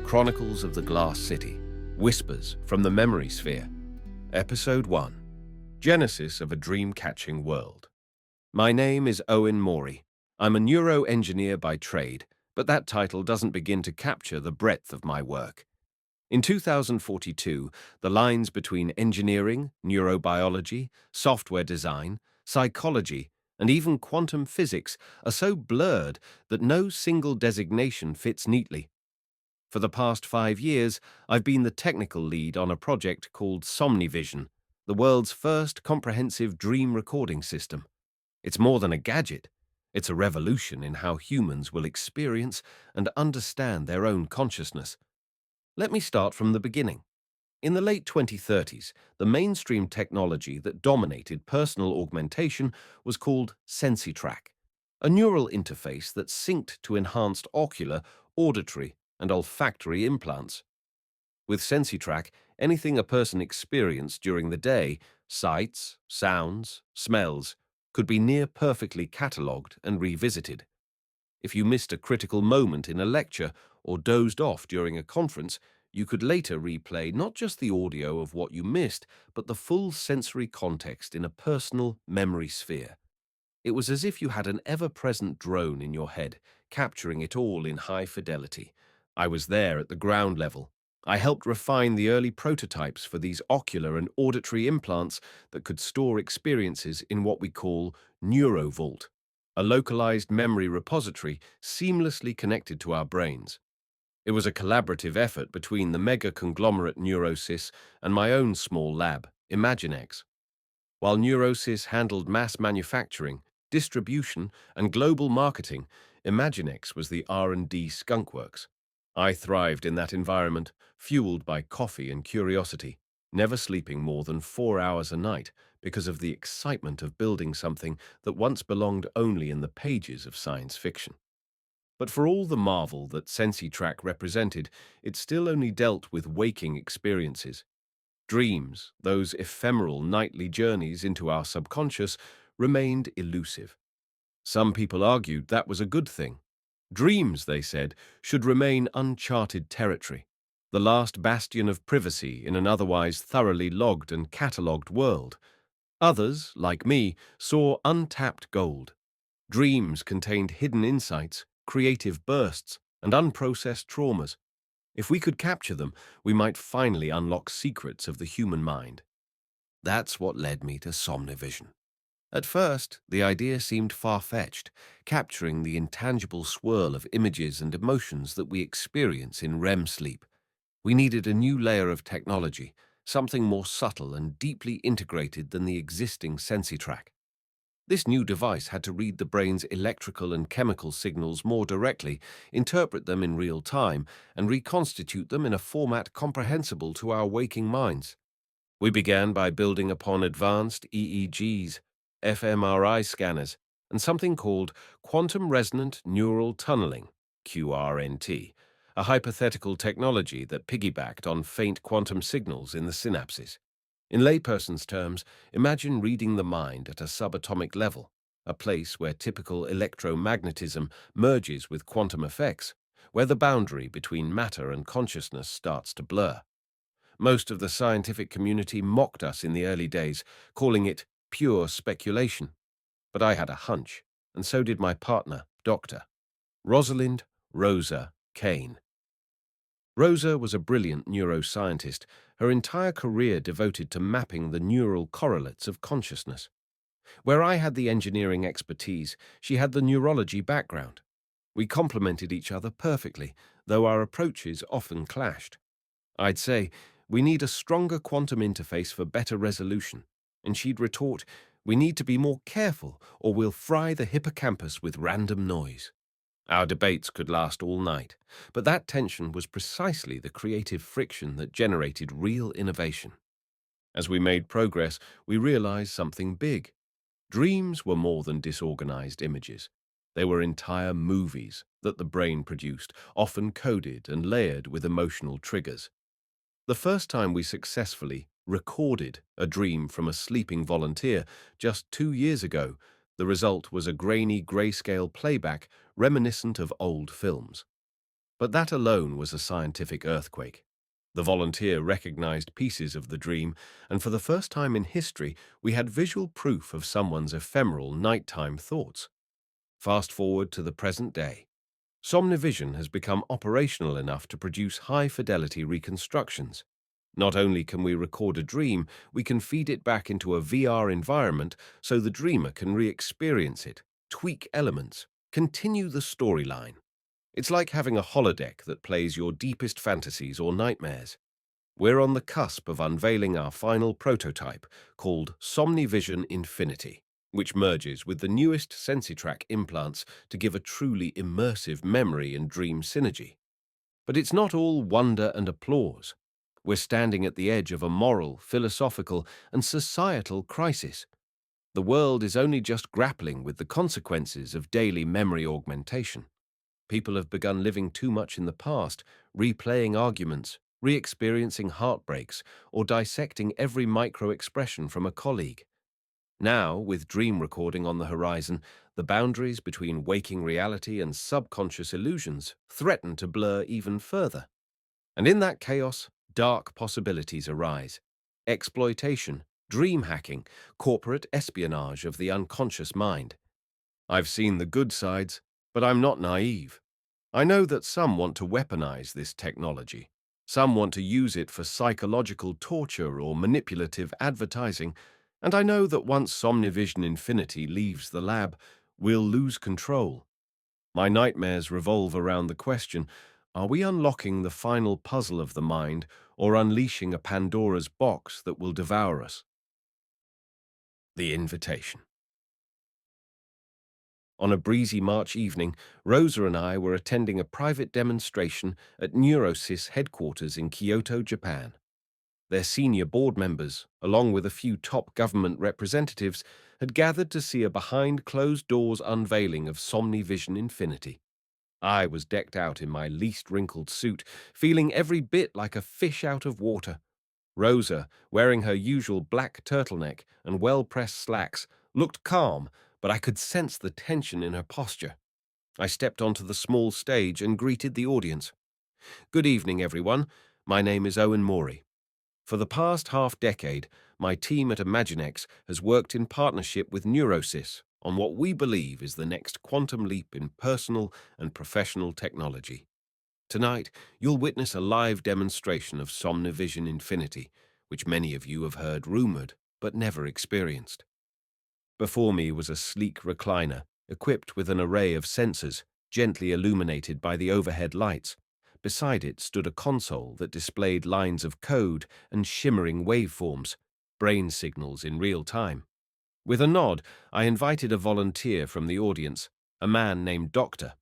Chronicles of the Glass City, Whispers from the Memory Sphere. Episode 1. Genesis of a Dream-Catching World. My name is Owen Mori. I'm a neuro-engineer by trade, but that title doesn't begin to capture the breadth of my work. In 2042, the lines between engineering, neurobiology, software design, psychology, and even quantum physics are so blurred that no single designation fits neatly. For the past 5 years, I've been the technical lead on a project called SomniVision, the world's first comprehensive dream recording system. It's more than a gadget. It's a revolution in how humans will experience and understand their own consciousness. Let me start from the beginning. In the late 2030s, the mainstream technology that dominated personal augmentation was called SensiTrack, a neural interface that synced to enhanced ocular, auditory, and olfactory implants. With SensiTrack, anything a person experienced during the day, sights, sounds, smells, could be near perfectly catalogued and revisited. If you missed a critical moment in a lecture or dozed off during a conference, you could later replay not just the audio of what you missed, but the full sensory context in a personal memory sphere. It was as if you had an ever-present drone in your head, capturing it all in high fidelity. I was there at the ground level. I helped refine the early prototypes for these ocular and auditory implants that could store experiences in what we call NeuroVault, a localized memory repository seamlessly connected to our brains. It was a collaborative effort between the mega-conglomerate Neurosys and my own small lab, ImagineX. While Neurosys handled mass manufacturing, distribution, and global marketing, ImagineX was the R&D skunkworks. I thrived in that environment, fueled by coffee and curiosity, never sleeping more than 4 hours a night because of the excitement of building something that once belonged only in the pages of science fiction. But for all the marvel that SensiTrack represented, it still only dealt with waking experiences. Dreams, those ephemeral nightly journeys into our subconscious, remained elusive. Some people argued that was a good thing. Dreams, they said, should remain uncharted territory, the last bastion of privacy in an otherwise thoroughly logged and catalogued world. Others, like me, saw untapped gold. Dreams contained hidden insights, creative bursts, and unprocessed traumas. If we could capture them, we might finally unlock secrets of the human mind. That's what led me to SomniVision. At first, the idea seemed far-fetched, capturing the intangible swirl of images and emotions that we experience in REM sleep. We needed a new layer of technology, something more subtle and deeply integrated than the existing SensiTrack. This new device had to read the brain's electrical and chemical signals more directly, interpret them in real time, and reconstitute them in a format comprehensible to our waking minds. We began by building upon advanced EEGs, fMRI scanners, and something called quantum resonant neural tunneling, QRNT, a hypothetical technology that piggybacked on faint quantum signals in the synapses. In layperson's terms, imagine reading the mind at a subatomic level, a place where typical electromagnetism merges with quantum effects, where the boundary between matter and consciousness starts to blur. Most of the scientific community mocked us in the early days, calling it pure speculation. But I had a hunch, and so did my partner, Dr. Rosalind Rosa Kane. Rosa was a brilliant neuroscientist, her entire career devoted to mapping the neural correlates of consciousness. Where I had the engineering expertise, she had the neurology background. We complemented each other perfectly, though our approaches often clashed. I'd say, "We need a stronger quantum interface for better resolution," and she'd retort, "We need to be more careful or we'll fry the hippocampus with random noise." Our debates could last all night, but that tension was precisely the creative friction that generated real innovation. As we made progress, we realized something big. Dreams were more than disorganized images. They were entire movies that the brain produced, often coded and layered with emotional triggers. The first time we successfully recorded a dream from a sleeping volunteer just 2 years ago, the result was a grainy grayscale playback reminiscent of old films. But that alone was a scientific earthquake. The volunteer recognized pieces of the dream, and for the first time in history, we had visual proof of someone's ephemeral nighttime thoughts. Fast forward to the present day. SomniVision has become operational enough to produce high-fidelity reconstructions. Not only can we record a dream, we can feed it back into a VR environment so the dreamer can re-experience it, tweak elements, continue the storyline. It's like having a holodeck that plays your deepest fantasies or nightmares. We're on the cusp of unveiling our final prototype, called SomniVision Infinity, which merges with the newest SensiTrack implants to give a truly immersive memory and dream synergy. But it's not all wonder and applause. We're standing at the edge of a moral, philosophical, and societal crisis. The world is only just grappling with the consequences of daily memory augmentation. People have begun living too much in the past, replaying arguments, re-experiencing heartbreaks, or dissecting every micro-expression from a colleague. Now, with dream recording on the horizon, the boundaries between waking reality and subconscious illusions threaten to blur even further. And in that chaos, dark possibilities arise. Exploitation, dream hacking, corporate espionage of the unconscious mind. I've seen the good sides, but I'm not naive. I know that some want to weaponize this technology. Some want to use it for psychological torture or manipulative advertising, and I know that once SomniVision Infinity leaves the lab, we'll lose control. My nightmares revolve around the question, are we unlocking the final puzzle of the mind or unleashing a Pandora's box that will devour us? The invitation. On a breezy March evening, Rosa and I were attending a private demonstration at Neurosys headquarters in Kyoto, Japan. Their senior board members, along with a few top government representatives, had gathered to see a behind-closed-doors unveiling of SomniVision Infinity. I was decked out in my least wrinkled suit, feeling every bit like a fish out of water. Rosa, wearing her usual black turtleneck and well-pressed slacks, looked calm, but I could sense the tension in her posture. I stepped onto the small stage and greeted the audience. Good evening, everyone. My name is Owen Mori. For the past half-decade, my team at Imaginex has worked in partnership with Neurosys on what we believe is the next quantum leap in personal and professional technology. Tonight, you'll witness a live demonstration of SomniVision Infinity, which many of you have heard rumored but never experienced. Before me was a sleek recliner, equipped with an array of sensors, gently illuminated by the overhead lights. Beside it stood a console that displayed lines of code and shimmering waveforms, brain signals in real time. With a nod, I invited a volunteer from the audience, a man named Dr.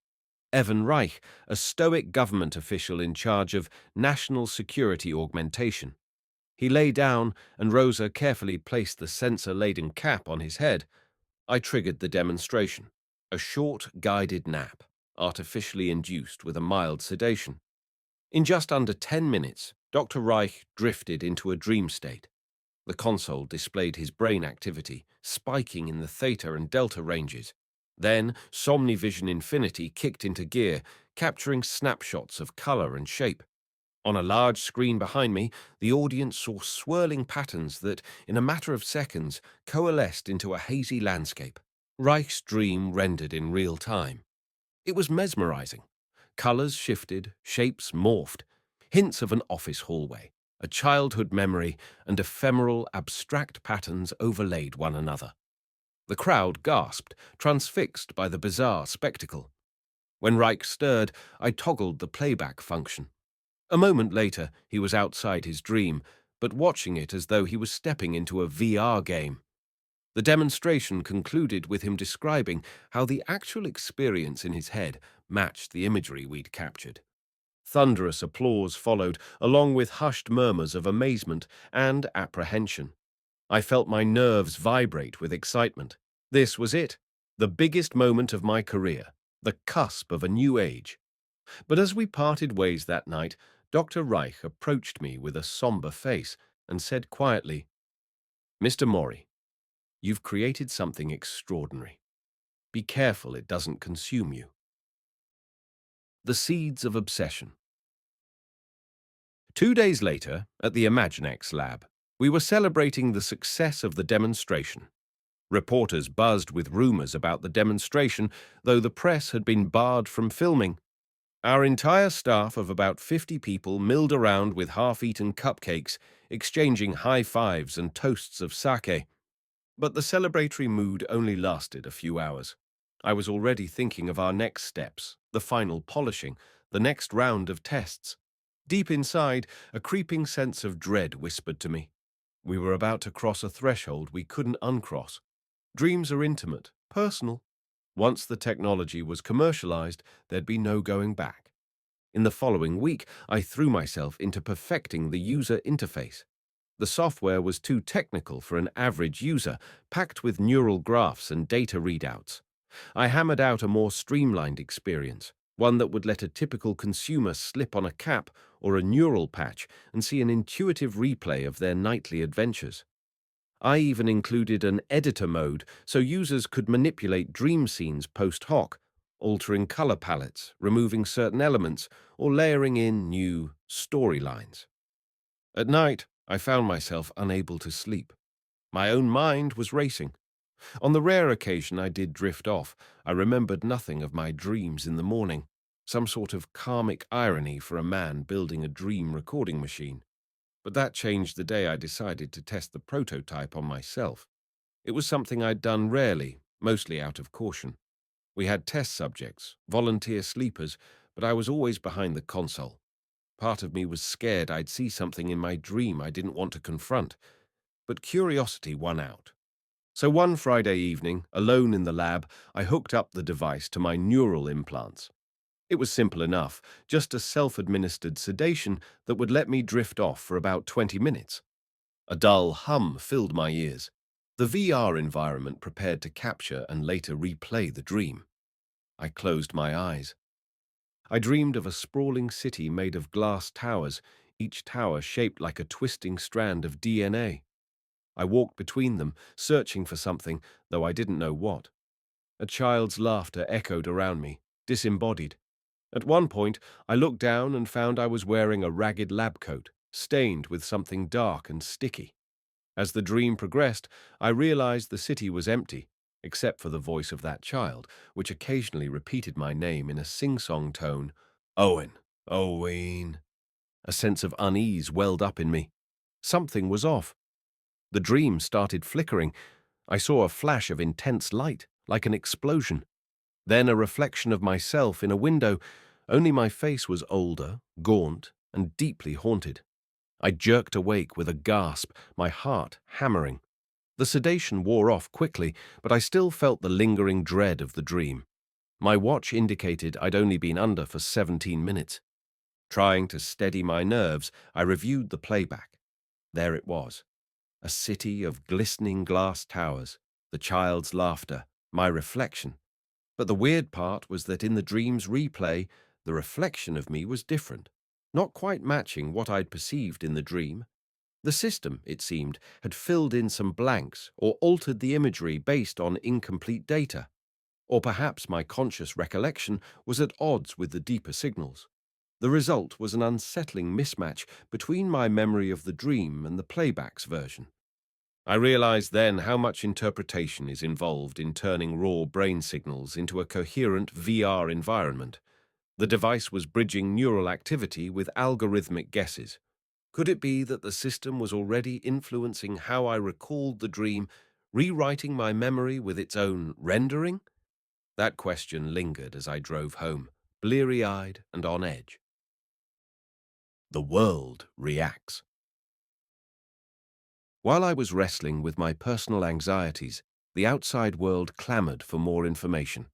Evan Reich, a stoic government official in charge of national security augmentation. He lay down, and Rosa carefully placed the sensor-laden cap on his head. I triggered the demonstration, a short, guided nap, artificially induced with a mild sedation. In just under 10 minutes, Dr. Reich drifted into a dream state. The console displayed his brain activity, spiking in the theta and delta ranges. Then, SomniVision Infinity kicked into gear, capturing snapshots of color and shape. On a large screen behind me, the audience saw swirling patterns that, in a matter of seconds, coalesced into a hazy landscape. Reich's dream rendered in real time. It was mesmerizing. Colors shifted, shapes morphed, hints of an office hallway, a childhood memory, and ephemeral, abstract patterns overlaid one another. The crowd gasped, transfixed by the bizarre spectacle. When Reich stirred, I toggled the playback function. A moment later, he was outside his dream, but watching it as though he was stepping into a VR game. The demonstration concluded with him describing how the actual experience in his head matched the imagery we'd captured. Thunderous applause followed, along with hushed murmurs of amazement and apprehension. I felt my nerves vibrate with excitement. This was it, the biggest moment of my career, the cusp of a new age. But as we parted ways that night, Dr. Reich approached me with a somber face and said quietly, "Mr. Mori, you've created something extraordinary. Be careful it doesn't consume you." The Seeds of Obsession. 2 days later, at the Imaginex lab, we were celebrating the success of the demonstration. Reporters buzzed with rumors about the demonstration, though the press had been barred from filming. Our entire staff of about 50 people milled around with half-eaten cupcakes, exchanging high fives and toasts of sake. But the celebratory mood only lasted a few hours. I was already thinking of our next steps, the final polishing, the next round of tests. Deep inside, a creeping sense of dread whispered to me. We were about to cross a threshold we couldn't uncross. Dreams are intimate, personal. Once the technology was commercialized, there'd be no going back. In the following week, I threw myself into perfecting the user interface. The software was too technical for an average user, packed with neural graphs and data readouts. I hammered out a more streamlined experience, one that would let a typical consumer slip on a cap or a neural patch and see an intuitive replay of their nightly adventures. I even included an editor mode so users could manipulate dream scenes post hoc, altering color palettes, removing certain elements, or layering in new storylines. At night, I found myself unable to sleep. My own mind was racing. On the rare occasion I did drift off, I remembered nothing of my dreams in the morning, some sort of karmic irony for a man building a dream recording machine. But that changed the day I decided to test the prototype on myself. It was something I'd done rarely, mostly out of caution. We had test subjects, volunteer sleepers, but I was always behind the console. Part of me was scared I'd see something in my dream I didn't want to confront, but curiosity won out. So one Friday evening, alone in the lab, I hooked up the device to my neural implants. It was simple enough, just a self-administered sedation that would let me drift off for about 20 minutes. A dull hum filled my ears. The VR environment prepared to capture and later replay the dream. I closed my eyes. I dreamed of a sprawling city made of glass towers, each tower shaped like a twisting strand of DNA. I walked between them, searching for something, though I didn't know what. A child's laughter echoed around me, disembodied. At one point, I looked down and found I was wearing a ragged lab coat, stained with something dark and sticky. As the dream progressed, I realized the city was empty, except for the voice of that child, which occasionally repeated my name in a sing-song tone. Owen, Owen. A sense of unease welled up in me. Something was off. The dream started flickering. I saw a flash of intense light, like an explosion. Then a reflection of myself in a window, only my face was older, gaunt, and deeply haunted. I jerked awake with a gasp, my heart hammering. The sedation wore off quickly, but I still felt the lingering dread of the dream. My watch indicated I'd only been under for 17 minutes. Trying to steady my nerves, I reviewed the playback. There it was. A city of glistening glass towers, the child's laughter, my reflection. But the weird part was that in the dream's replay, the reflection of me was different, not quite matching what I'd perceived in the dream. The system, it seemed, had filled in some blanks or altered the imagery based on incomplete data. Or perhaps my conscious recollection was at odds with the deeper signals. The result was an unsettling mismatch between my memory of the dream and the playback's version. I realized then how much interpretation is involved in turning raw brain signals into a coherent VR environment. The device was bridging neural activity with algorithmic guesses. Could it be that the system was already influencing how I recalled the dream, rewriting my memory with its own rendering? That question lingered as I drove home, bleary-eyed and on edge. The world reacts. While I was wrestling with my personal anxieties, the outside world clamored for more information.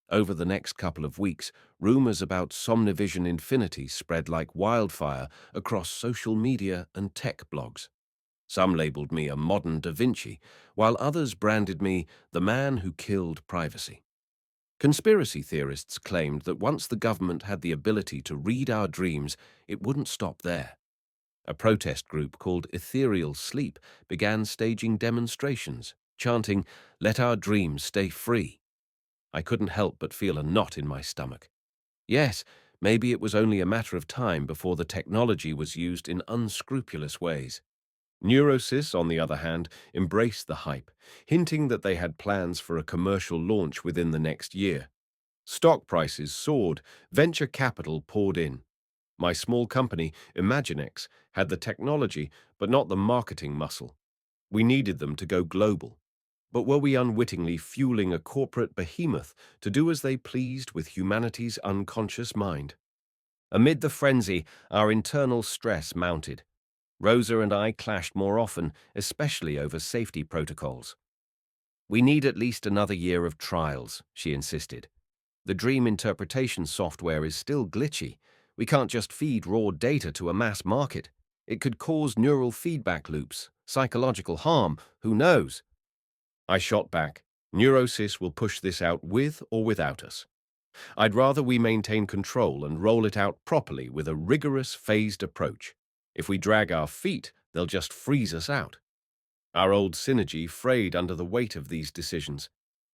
Over the next couple of weeks, rumors about SomniVision Infinity spread like wildfire across social media and tech blogs. Some labeled me a modern Da Vinci, while others branded me the man who killed privacy. Conspiracy theorists claimed that once the government had the ability to read our dreams, it wouldn't stop there. A protest group called Ethereal Sleep began staging demonstrations, chanting, "Let our dreams stay free." I couldn't help but feel a knot in my stomach. Yes, Maybe it was only a matter of time before the technology was used in unscrupulous ways. Neurosys, on the other hand, embraced the hype, hinting that they had plans for a commercial launch within the next year. Stock prices soared, venture capital poured in. My small company, Imaginex, had the technology, but not the marketing muscle. We needed them to go global. But were we unwittingly fueling a corporate behemoth to do as they pleased with humanity's unconscious mind? Amid the frenzy, our internal stress mounted. Rosa and I clashed more often, especially over safety protocols. "We need at least another year of trials," she insisted. "The dream interpretation software is still glitchy. We can't just feed raw data to a mass market. It could cause neural feedback loops, psychological harm, who knows?" I shot back. "Neurosys will push this out with or without us. I'd rather we maintain control and roll it out properly with a rigorous, phased approach. If we drag our feet, they'll just freeze us out." Our old synergy frayed under the weight of these decisions.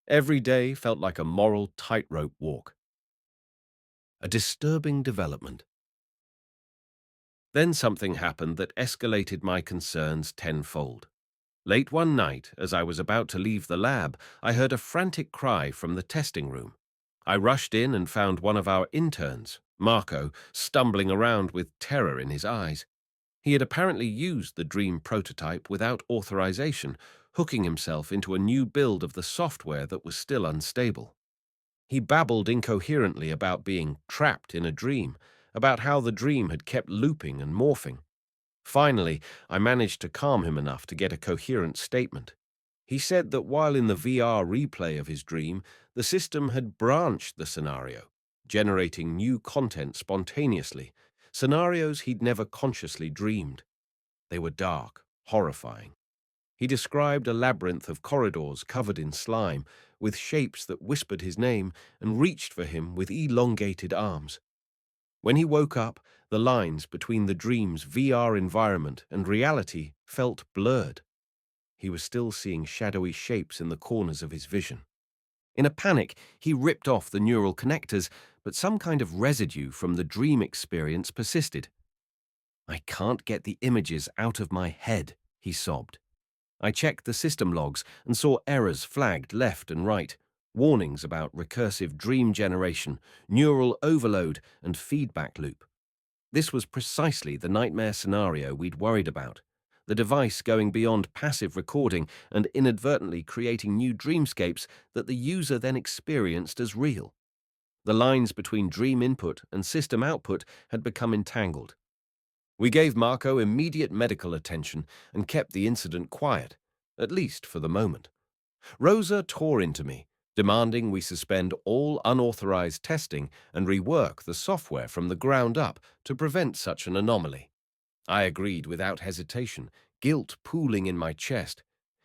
Every day felt like a moral tightrope walk. A disturbing development. Then something happened that escalated my concerns tenfold. Late one night, as I was about to leave the lab, I heard a frantic cry from the testing room. I rushed in and found one of our interns, Marco, stumbling around with terror in his eyes. He had apparently used the dream prototype without authorization, hooking himself into a new build of the software that was still unstable. He babbled incoherently about being trapped in a dream, about how the dream had kept looping and morphing. Finally, I managed to calm him enough to get a coherent statement. He said that while in the VR replay of his dream, the system had branched the scenario, generating new content spontaneously, scenarios he'd never consciously dreamed. They were dark, horrifying. He described a labyrinth of corridors covered in slime, with shapes that whispered his name and reached for him with elongated arms. When he woke up, the lines between the dream's VR environment and reality felt blurred. He was still seeing shadowy shapes in the corners of his vision. In a panic, he ripped off the neural connectors, but some kind of residue from the dream experience persisted. "I can't get the images out of my head," he sobbed. I checked the system logs and saw errors flagged left and right, warnings about recursive dream generation, neural overload, and feedback loop. This was precisely the nightmare scenario we'd worried about, the device going beyond passive recording and inadvertently creating new dreamscapes that the user then experienced as real. The lines between dream input and system output had become entangled. We gave Marco immediate medical attention and kept the incident quiet, at least for the moment. Rosa tore into me, demanding we suspend all unauthorized testing and rework the software from the ground up to prevent such an anomaly. I agreed without hesitation, guilt pooling in my chest.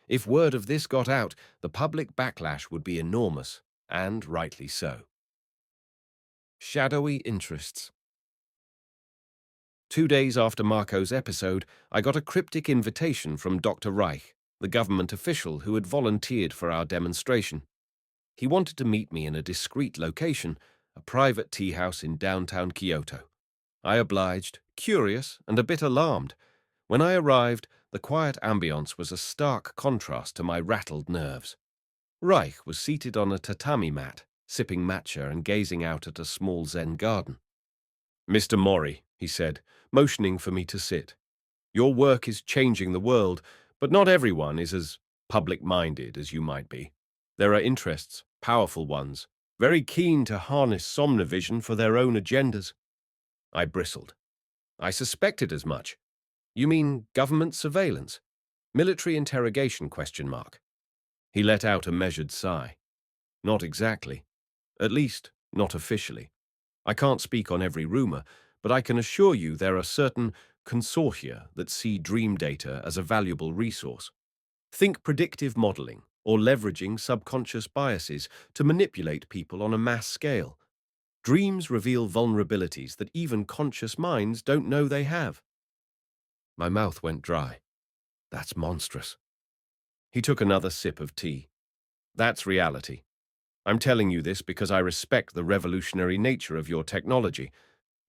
If word of this got out, the public backlash would be enormous, and rightly so. Shadowy interests. 2 days after Marco's episode, I got a cryptic invitation from Dr. Reich, the government official who had volunteered for our demonstration. He wanted to meet me in a discreet location, a private tea house in downtown Kyoto. I obliged, curious and a bit alarmed. When I arrived, the quiet ambience was a stark contrast to my rattled nerves. Reich was seated on a tatami mat, sipping matcha and gazing out at a small Zen garden. "Mr. Mori," he said, motioning for me to sit. "Your work is changing the world, but not everyone is as public-minded as you might be. There are interests, powerful ones, very keen to harness SomniVision for their own agendas." I bristled. "I suspected as much. You mean government surveillance? Military interrogation ? He let out a measured sigh. "Not exactly. At least, not officially. I can't speak on every rumor, but I can assure you there are certain consortia that see dream data as a valuable resource. Think predictive modeling or leveraging subconscious biases to manipulate people on a mass scale. Dreams reveal vulnerabilities that even conscious minds don't know they have." My mouth went dry. That's monstrous. He took another sip of tea. "That's reality. I'm telling you this because I respect the revolutionary nature of your technology.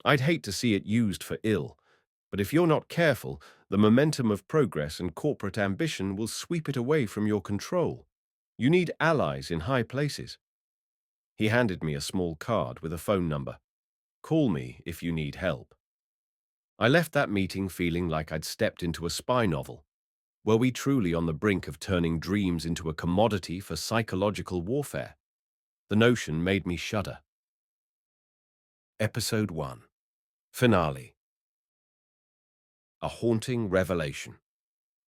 I'd hate to see it used for ill, but if you're not careful, the momentum of progress and corporate ambition will sweep it away from your control. You need allies in high places. He handed me a small card with a phone number. Call me if you need help. I left that meeting feeling like I'd stepped into a spy novel. Were we truly on the brink of turning dreams into a commodity for psychological warfare? The notion made me shudder. Episode 1. Finale. A haunting revelation.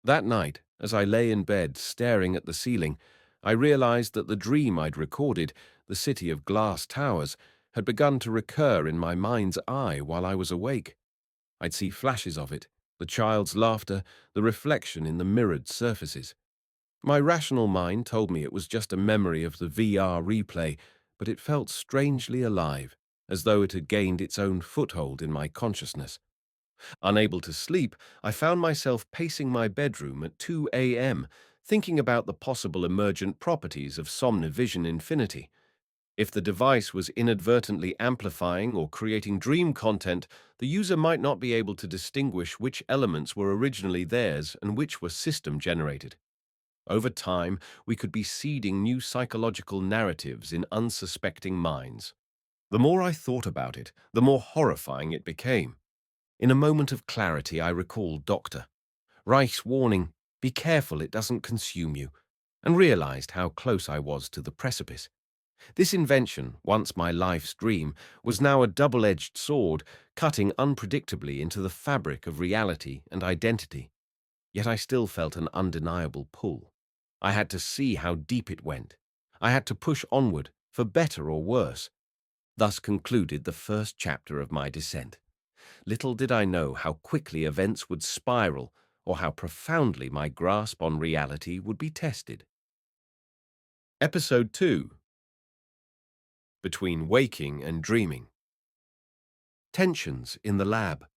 That night, as I lay in bed staring at the ceiling, I realized that the dream I'd recorded, the city of glass towers, had begun to recur in my mind's eye while I was awake. I'd see flashes of it, the child's laughter, the reflection in the mirrored surfaces. My rational mind told me it was just a memory of the VR replay, but it felt strangely alive, as though it had gained its own foothold in my consciousness. Unable to sleep, I found myself pacing my bedroom at 2 a.m., thinking about the possible emergent properties of SomniVision Infinity. If the device was inadvertently amplifying or creating dream content, the user might not be able to distinguish which elements were originally theirs and which were system-generated. Over time, we could be seeding new psychological narratives in unsuspecting minds. The more I thought about it, the more horrifying it became. In a moment of clarity, I recalled Dr. Reich's warning, "Be careful it doesn't consume you," and realized how close I was to the precipice. This invention, once my life's dream, was now a double-edged sword, cutting unpredictably into the fabric of reality and identity. Yet I still felt an undeniable pull. I had to see how deep it went. I had to push onward, for better or worse. Thus concluded the first chapter of my descent. Little did I know how quickly events would spiral, or how profoundly my grasp on reality would be tested. Episode 2. Between waking and dreaming. Tensions in the lab.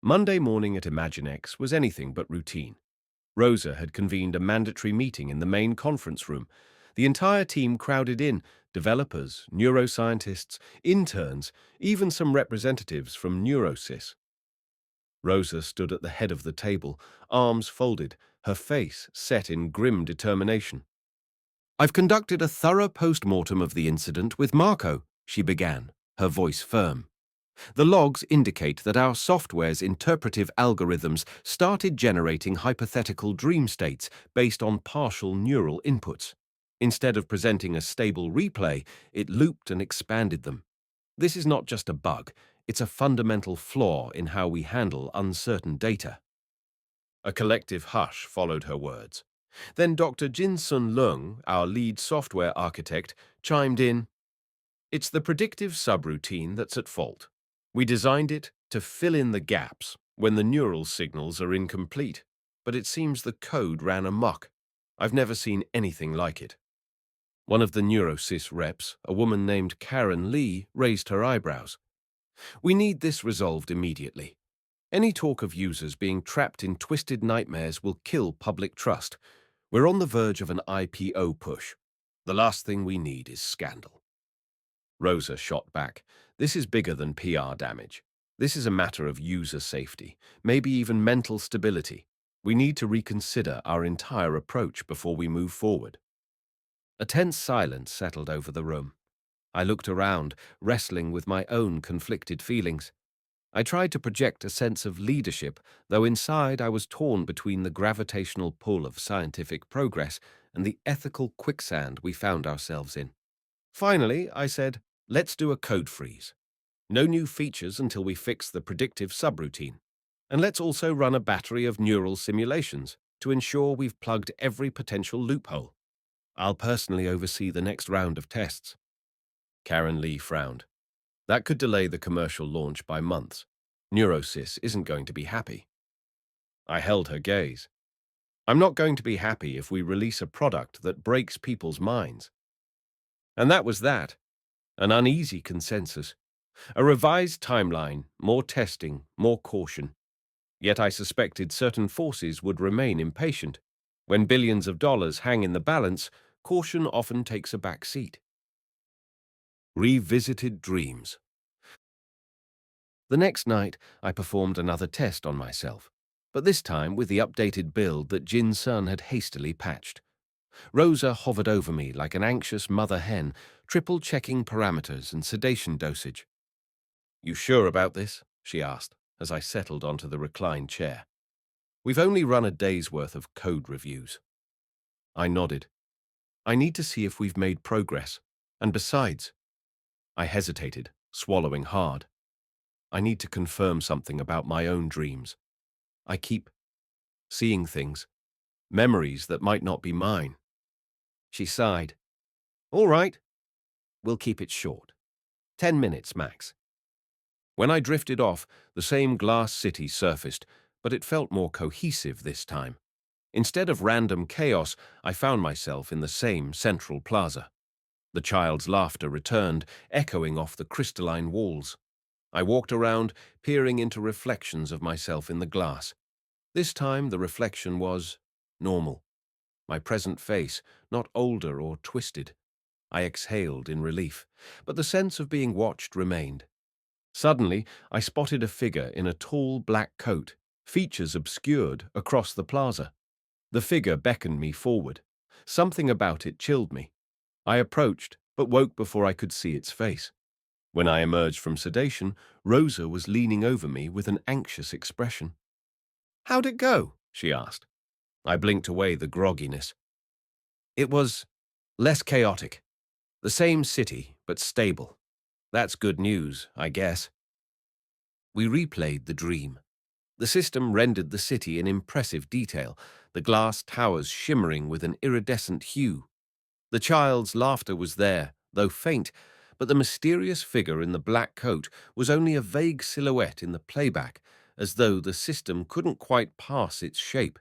Monday morning at ImagineX was anything but routine. Rosa had convened a mandatory meeting in the main conference room. The entire team crowded in, developers, neuroscientists, interns, even some representatives from NeuroSys. Rosa stood at the head of the table, arms folded, her face set in grim determination. "I've conducted a thorough post-mortem of the incident with Marco," she began, her voice firm. "The logs indicate that our software's interpretive algorithms started generating hypothetical dream states based on partial neural inputs. Instead of presenting a stable replay, it looped and expanded them. This is not just a bug, it's a fundamental flaw in how we handle uncertain data." A collective hush followed her words. Then Dr. Jin-Sun Leung, our lead software architect, chimed in. "It's the predictive subroutine that's at fault. We designed it to fill in the gaps when the neural signals are incomplete, but it seems the code ran amok. I've never seen anything like it." One of the NeuroSys reps, a woman named Karen Lee, raised her eyebrows. "We need this resolved immediately. Any talk of users being trapped in twisted nightmares will kill public trust. We're on the verge of an IPO push. The last thing we need is scandal." Rosa shot back. "This is bigger than PR damage. This is a matter of user safety, maybe even mental stability. We need to reconsider our entire approach before we move forward." A tense silence settled over the room. I looked around, wrestling with my own conflicted feelings. I tried to project a sense of leadership, though inside I was torn between the gravitational pull of scientific progress and the ethical quicksand we found ourselves in. Finally, I said, "Let's do a code freeze. No new features until we fix the predictive subroutine. And let's also run a battery of neural simulations to ensure we've plugged every potential loophole. I'll personally oversee the next round of tests." Karen Lee frowned. "That could delay the commercial launch by months. NeuroSys isn't going to be happy." I held her gaze. "I'm not going to be happy if we release a product that breaks people's minds." And that was that. An uneasy consensus. A revised timeline, more testing, more caution. Yet I suspected certain forces would remain impatient. When billions of dollars hang in the balance, caution often takes a back seat. Revisited dreams. The next night, I performed another test on myself, but this time with the updated build that Jin Sun had hastily patched. Rosa hovered over me like an anxious mother hen, triple-checking parameters and sedation dosage. "You sure about this?" she asked, as I settled onto the reclined chair. "We've only run a day's worth of code reviews." I nodded. "I need to see if we've made progress. And besides," I hesitated, swallowing hard, "I need to confirm something about my own dreams. I keep seeing things, memories that might not be mine." She sighed. "All right, we'll keep it short. 10 minutes max." When I drifted off, the same glass city surfaced, but it felt more cohesive this time. Instead of random chaos, I found myself in the same central plaza. The child's laughter returned, echoing off the crystalline walls. I walked around, peering into reflections of myself in the glass. This time the reflection was normal. My present face, not older or twisted. I exhaled in relief, but the sense of being watched remained. Suddenly, I spotted a figure in a tall black coat, features obscured, across the plaza. The figure beckoned me forward. Something about it chilled me. I approached, but woke before I could see its face. When I emerged from sedation, Rosa was leaning over me with an anxious expression. "How'd it go?" she asked. I blinked away the grogginess. "It was less chaotic. The same city, but stable. That's good news, I guess." We replayed the dream. The system rendered the city in impressive detail, the glass towers shimmering with an iridescent hue. The child's laughter was there, though faint, but the mysterious figure in the black coat was only a vague silhouette in the playback, as though the system couldn't quite pass its shape.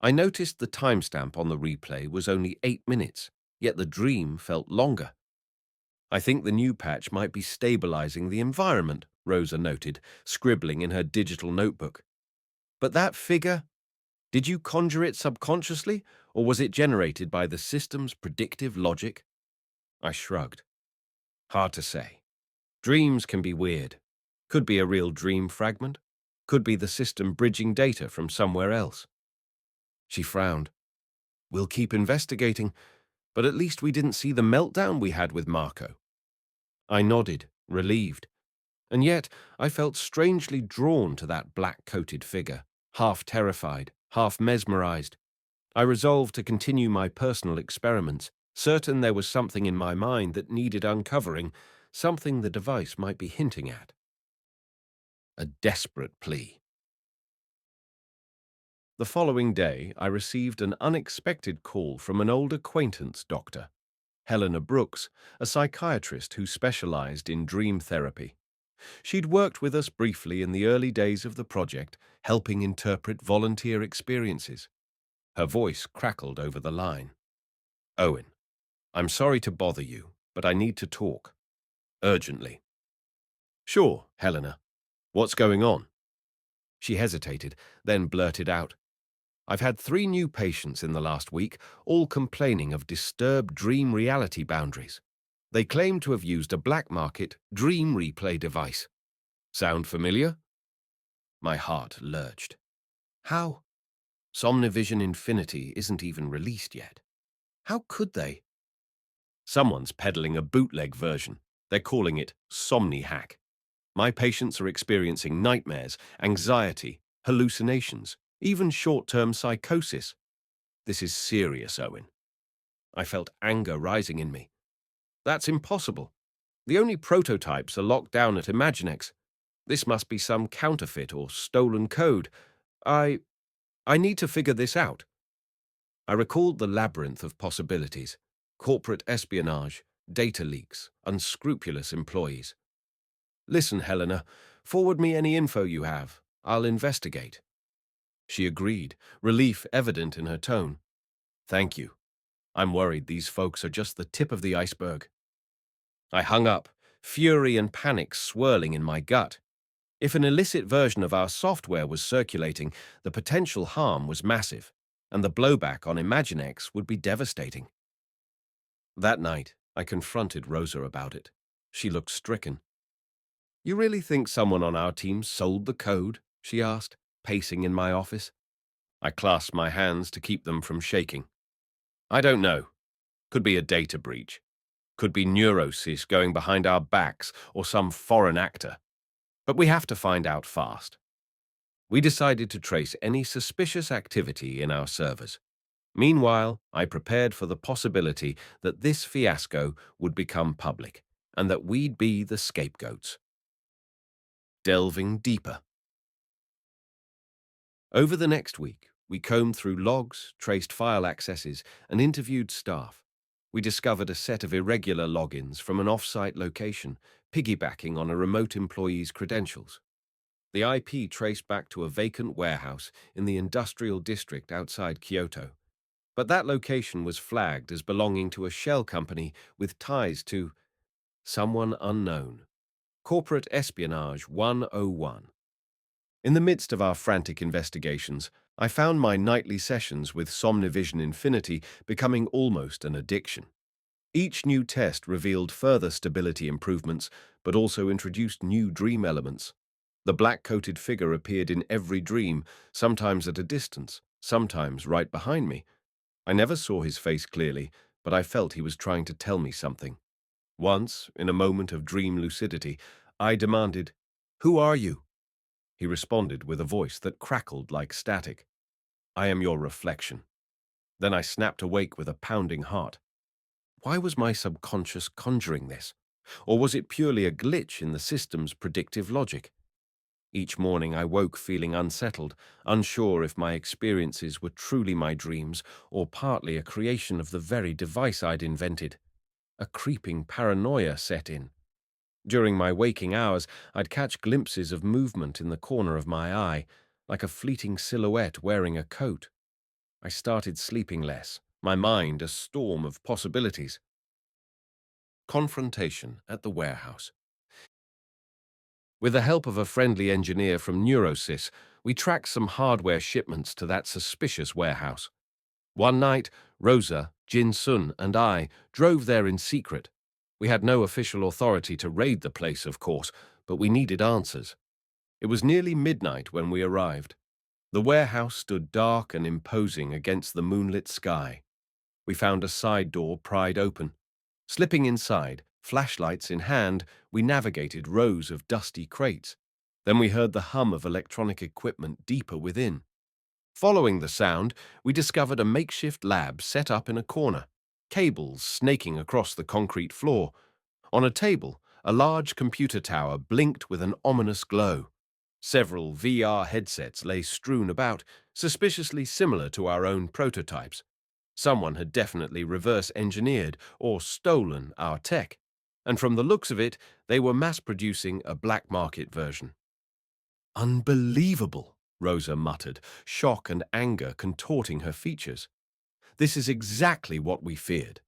I noticed the timestamp on the replay was only 8 minutes, yet the dream felt longer. "I think the new patch might be stabilizing the environment," Rosa noted, scribbling in her digital notebook. "But that figure, did you conjure it subconsciously, or was it generated by the system's predictive logic?" I shrugged. "Hard to say. Dreams can be weird. Could be a real dream fragment. Could be the system bridging data from somewhere else." She frowned. "We'll keep investigating, but at least we didn't see the meltdown we had with Marco." I nodded, relieved. And yet I felt strangely drawn to that black-coated figure, half terrified, half mesmerized. I resolved to continue my personal experiments, certain there was something in my mind that needed uncovering, something the device might be hinting at. A desperate plea. The following day, I received an unexpected call from an old acquaintance doctor, Helena Brooks, a psychiatrist who specialized in dream therapy. She'd worked with us briefly in the early days of the project, helping interpret volunteer experiences. Her voice crackled over the line. "Owen, I'm sorry to bother you, but I need to talk. Urgently." "Sure, Helena. What's going on?" She hesitated, then blurted out, "I've had 3 new patients in the last week, all complaining of disturbed dream reality boundaries. They claim to have used a black market dream replay device. Sound familiar?" My heart lurched. How? SomniVision Infinity isn't even released yet. How could they? "Someone's peddling a bootleg version. They're calling it SomniHack. My patients are experiencing nightmares, anxiety, hallucinations, even short-term psychosis. This is serious, Owen." I felt anger rising in me. "That's impossible. The only prototypes are locked down at Imaginex. This must be some counterfeit or stolen code. I need to figure this out." I recalled the labyrinth of possibilities: corporate espionage, data leaks, unscrupulous employees. "Listen, Helena, forward me any info you have. I'll investigate." She agreed, relief evident in her tone. "Thank you. I'm worried these folks are just the tip of the iceberg." I hung up, fury and panic swirling in my gut. If an illicit version of our software was circulating, the potential harm was massive, and the blowback on Imaginex would be devastating. That night, I confronted Rosa about it. She looked stricken. You really think someone on our team sold the code? She asked, pacing in my office. I clasped my hands to keep them from shaking. I don't know. Could be a data breach. Could be neuro-engineers going behind our backs or some foreign actor. But we have to find out fast. We decided to trace any suspicious activity in our servers. Meanwhile, I prepared for the possibility that this fiasco would become public and that we'd be the scapegoats. Delving deeper. Over the next week, we combed through logs, traced file accesses, and interviewed staff. We discovered a set of irregular logins from an off-site location, piggybacking on a remote employee's credentials. The IP traced back to a vacant warehouse in the industrial district outside Kyoto. But that location was flagged as belonging to a shell company with ties to someone unknown. Corporate Espionage 101. In the midst of our frantic investigations, I found my nightly sessions with SomniVision Infinity becoming almost an addiction. Each new test revealed further stability improvements, but also introduced new dream elements. The black-coated figure appeared in every dream, sometimes at a distance, sometimes right behind me. I never saw his face clearly, but I felt he was trying to tell me something. Once, in a moment of dream lucidity, I demanded, "Who are you?" He responded with a voice that crackled like static. "I am your reflection." Then I snapped awake with a pounding heart. Why was my subconscious conjuring this? Or was it purely a glitch in the system's predictive logic? Each morning I woke feeling unsettled, unsure if my experiences were truly my dreams or partly a creation of the very device I'd invented. A creeping paranoia set in. During my waking hours, I'd catch glimpses of movement in the corner of my eye, like a fleeting silhouette wearing a coat. I started sleeping less, my mind a storm of possibilities. Confrontation at the warehouse. With the help of a friendly engineer from neuro-engineer, we tracked some hardware shipments to that suspicious warehouse. One night, Rosa, Jin-sun, and I drove there in secret. We had no official authority to raid the place, of course, but we needed answers. It was nearly midnight when we arrived. The warehouse stood dark and imposing against the moonlit sky. We found a side door pried open. Slipping inside, flashlights in hand, we navigated rows of dusty crates. Then we heard the hum of electronic equipment deeper within. Following the sound, we discovered a makeshift lab set up in a corner, cables snaking across the concrete floor. On a table, a large computer tower blinked with an ominous glow. Several VR headsets lay strewn about, suspiciously similar to our own prototypes. Someone had definitely reverse-engineered or stolen our tech, and from the looks of it, they were mass-producing a black-market version. "Unbelievable," Rosa muttered, shock and anger contorting her features. "This is exactly what we feared."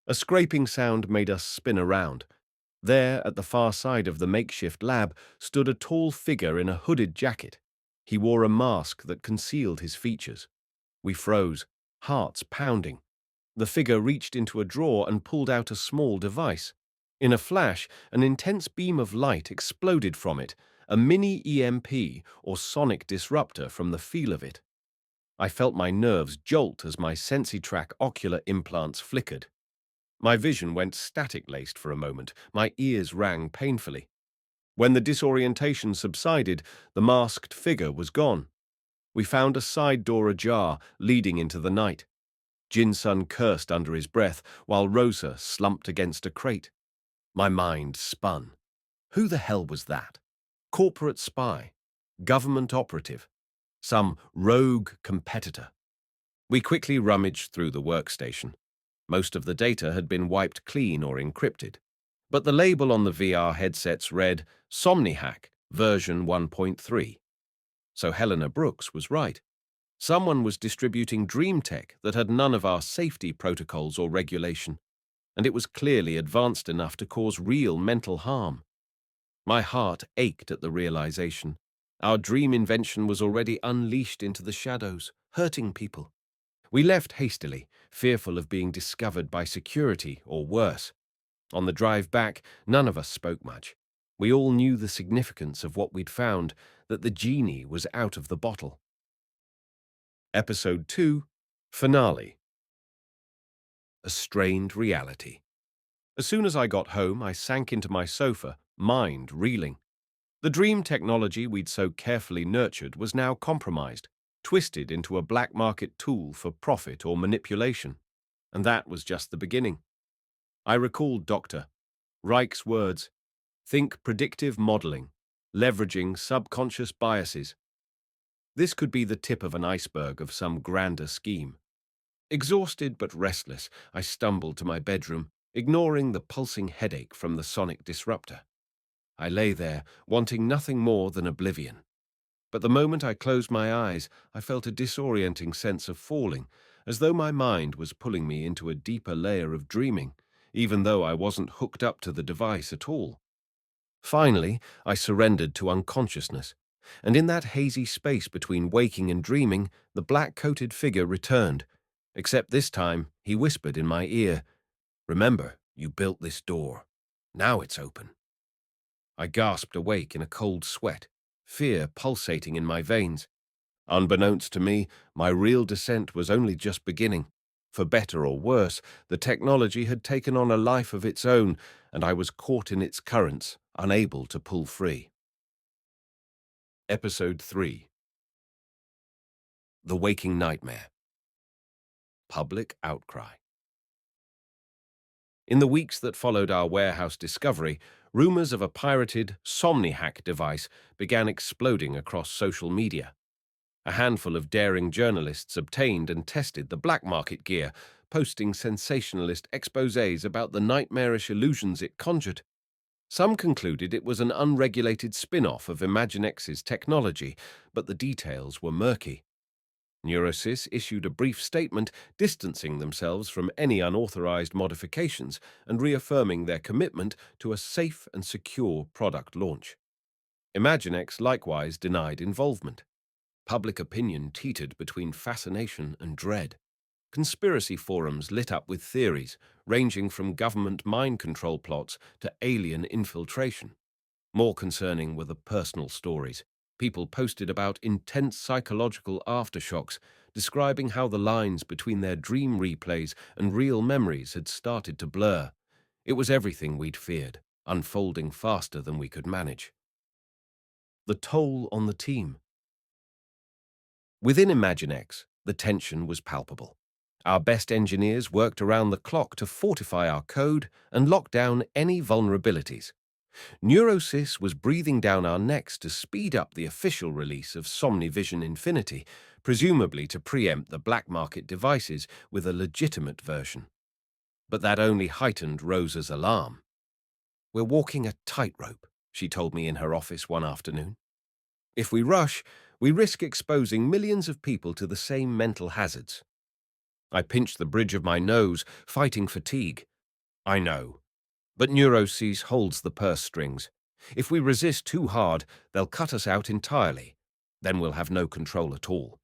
A scraping sound made us spin around. There, at the far side of the makeshift lab, stood a tall figure in a hooded jacket. He wore a mask that concealed his features. We froze, hearts pounding. The figure reached into a drawer and pulled out a small device. In a flash, an intense beam of light exploded from it, a mini EMP or sonic disruptor from the feel of it. I felt my nerves jolt as my SensiTrack ocular implants flickered. My vision went static-laced for a moment, my ears rang painfully. When the disorientation subsided, the masked figure was gone. We found a side door ajar, leading into the night. Jin-sun cursed under his breath, while Rosa slumped against a crate. My mind spun. Who the hell was that? Corporate spy? Government operative? Some rogue competitor? We quickly rummaged through the workstation. Most of the data had been wiped clean or encrypted. But the label on the VR headsets read, "SomniHack, version 1.3. So Helena Brooks was right. Someone was distributing dream tech that had none of our safety protocols or regulation, and it was clearly advanced enough to cause real mental harm. My heart ached at the realization. Our dream invention was already unleashed into the shadows, hurting people. We left hastily, fearful of being discovered by security or worse. On the drive back, none of us spoke much. We all knew the significance of what we'd found, that the genie was out of the bottle. Episode 2, Finale. A strained reality. As soon as I got home, I sank into my sofa, mind reeling. The dream technology we'd so carefully nurtured was now compromised, twisted into a black market tool for profit or manipulation. And that was just the beginning. I recalled Dr. Reich's words: think predictive modeling, leveraging subconscious biases. This could be the tip of an iceberg of some grander scheme. Exhausted but restless, I stumbled to my bedroom, ignoring the pulsing headache from the sonic disruptor. I lay there, wanting nothing more than oblivion. But the moment I closed my eyes, I felt a disorienting sense of falling, as though my mind was pulling me into a deeper layer of dreaming, even though I wasn't hooked up to the device at all. Finally, I surrendered to unconsciousness, and in that hazy space between waking and dreaming, the black-coated figure returned. Except this time, he whispered in my ear, "Remember, you built this door. Now it's open." I gasped awake in a cold sweat, fear pulsating in my veins. Unbeknownst to me, my real descent was only just beginning. For better or worse, the technology had taken on a life of its own, and I was caught in its currents, unable to pull free. Episode 3. The Waking Nightmare. Public Outcry. In the weeks that followed our warehouse discovery, rumors of a pirated SomniHack device began exploding across social media. A handful of daring journalists obtained and tested the black market gear, posting sensationalist exposés about the nightmarish illusions it conjured. Some concluded it was an unregulated spin-off of ImagineX's technology, but the details were murky. Neurosys issued a brief statement distancing themselves from any unauthorized modifications and reaffirming their commitment to a safe and secure product launch. ImagineX likewise denied involvement. Public opinion teetered between fascination and dread. Conspiracy forums lit up with theories, ranging from government mind control plots to alien infiltration. More concerning were the personal stories. People posted about intense psychological aftershocks, describing how the lines between their dream replays and real memories had started to blur. It was everything we'd feared, unfolding faster than we could manage. The toll on the team. Within ImagineX, the tension was palpable. Our best engineers worked around the clock to fortify our code and lock down any vulnerabilities. Neurosys was breathing down our necks to speed up the official release of SomniVision Infinity, presumably to preempt the black market devices with a legitimate version. But that only heightened Rosa's alarm. "We're walking a tightrope," she told me in her office one afternoon. "If we rush, we risk exposing millions of people to the same mental hazards." I pinched the bridge of my nose, fighting fatigue. "I know. But Neurosys holds the purse strings. If we resist too hard, they'll cut us out entirely. Then we'll have no control at all."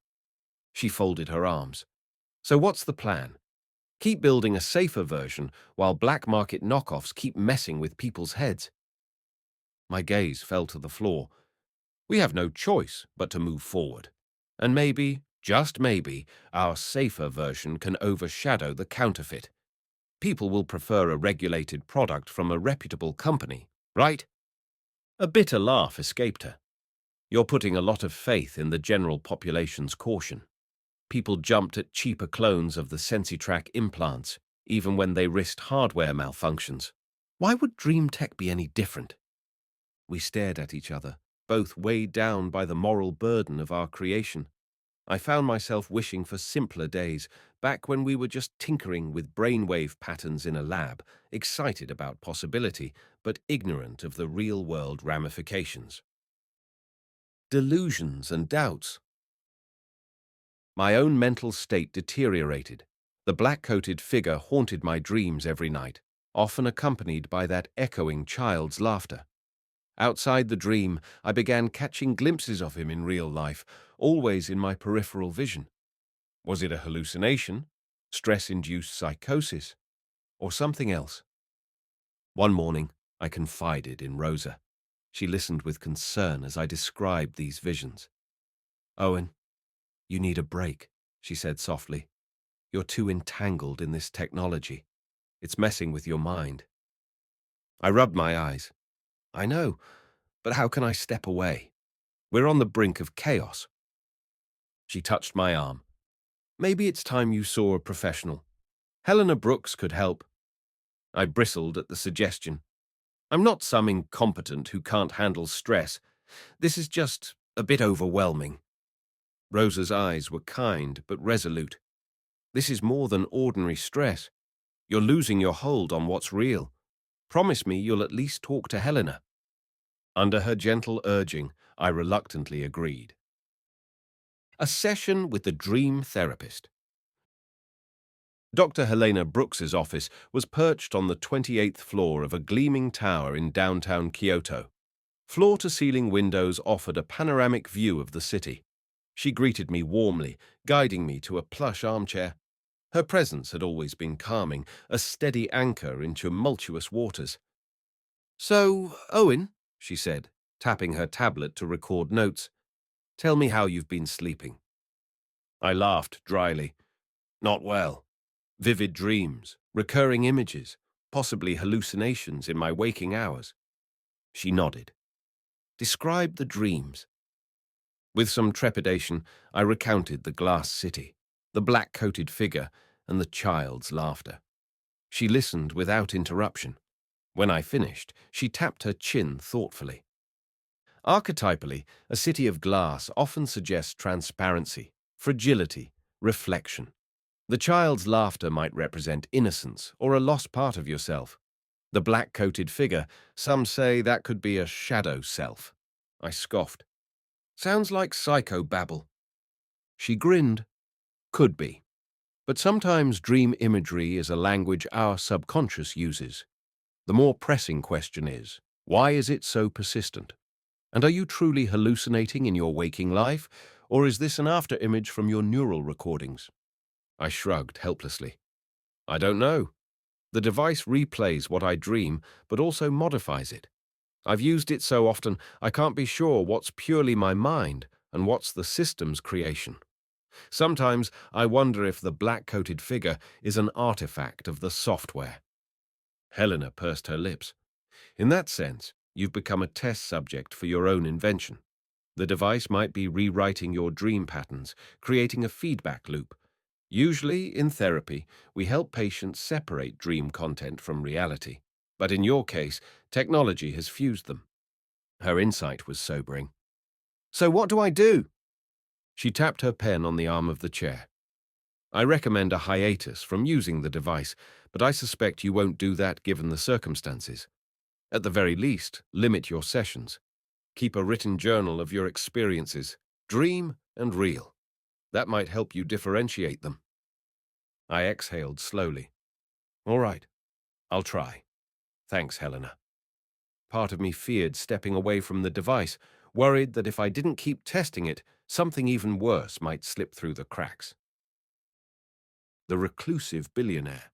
She folded her arms. "So what's the plan? Keep building a safer version while black market knockoffs keep messing with people's heads." My gaze fell to the floor. We have no choice but to move forward. And maybe, just maybe, our safer version can overshadow the counterfeit. People will prefer a regulated product from a reputable company, right? A bitter laugh escaped her. "You're putting a lot of faith in the general population's caution." People jumped at cheaper clones of the SensiTrack implants, even when they risked hardware malfunctions. Why would Dream Tech be any different? We stared at each other, both weighed down by the moral burden of our creation. I found myself wishing for simpler days, back when we were just tinkering with brainwave patterns in a lab, excited about possibility, but ignorant of the real-world ramifications. Delusions and doubts. My own mental state deteriorated. The black-coated figure haunted my dreams every night, often accompanied by that echoing child's laughter. Outside the dream, I began catching glimpses of him in real life, always in my peripheral vision. Was it a hallucination, stress-induced psychosis, or something else? One morning, I confided in Rosa. She listened with concern as I described these visions. "Owen, you need a break," she said softly. "You're too entangled in this technology. It's messing with your mind." I rubbed my eyes. "I know, but how can I step away? We're on the brink of chaos." She touched my arm. "Maybe it's time you saw a professional. Helena Brooks could help." I bristled at the suggestion. "I'm not some incompetent who can't handle stress. This is just a bit overwhelming." Rosa's eyes were kind but resolute. "This is more than ordinary stress. You're losing your hold on what's real. Promise me you'll at least talk to Helena." Under her gentle urging, I reluctantly agreed. A session with the dream therapist. Dr. Helena Brooks's office was perched on the 28th floor of a gleaming tower in downtown Kyoto. Floor-to-ceiling windows offered a panoramic view of the city. She greeted me warmly, guiding me to a plush armchair. Her presence had always been calming, a steady anchor in tumultuous waters. "So, Owen," she said, tapping her tablet to record notes, "tell me how you've been sleeping." I laughed dryly. "Not well. Vivid dreams, recurring images, possibly hallucinations in my waking hours." She nodded. "Describe the dreams." With some trepidation, I recounted the glass city, the black-coated figure, and the child's laughter. She listened without interruption. When I finished, she tapped her chin thoughtfully. Archetypally, a city of glass often suggests transparency, fragility, reflection. The child's laughter might represent innocence or a lost part of yourself. The black-coated figure, some say that could be a shadow self. I scoffed. "Sounds like psychobabble." She grinned. "Could be. But sometimes dream imagery is a language our subconscious uses. The more pressing question is, why is it so persistent? And are you truly hallucinating in your waking life, or is this an after-image from your neural recordings?" I shrugged helplessly. "I don't know. The device replays what I dream, but also modifies it. I've used it so often I can't be sure what's purely my mind and what's the system's creation. Sometimes I wonder if the black-coated figure is an artifact of the software." Helena pursed her lips. "In that sense, you've become a test subject for your own invention. The device might be rewriting your dream patterns, creating a feedback loop. Usually, in therapy, we help patients separate dream content from reality. But in your case, technology has fused them." Her insight was sobering. "So what do I do?" She tapped her pen on the arm of the chair. "I recommend a hiatus from using the device, but I suspect you won't do that given the circumstances. At the very least, limit your sessions. Keep a written journal of your experiences, dream and real. That might help you differentiate them." I exhaled slowly. "All right, I'll try. Thanks, Helena." Part of me feared stepping away from the device, worried that if I didn't keep testing it, something even worse might slip through the cracks. The reclusive billionaire.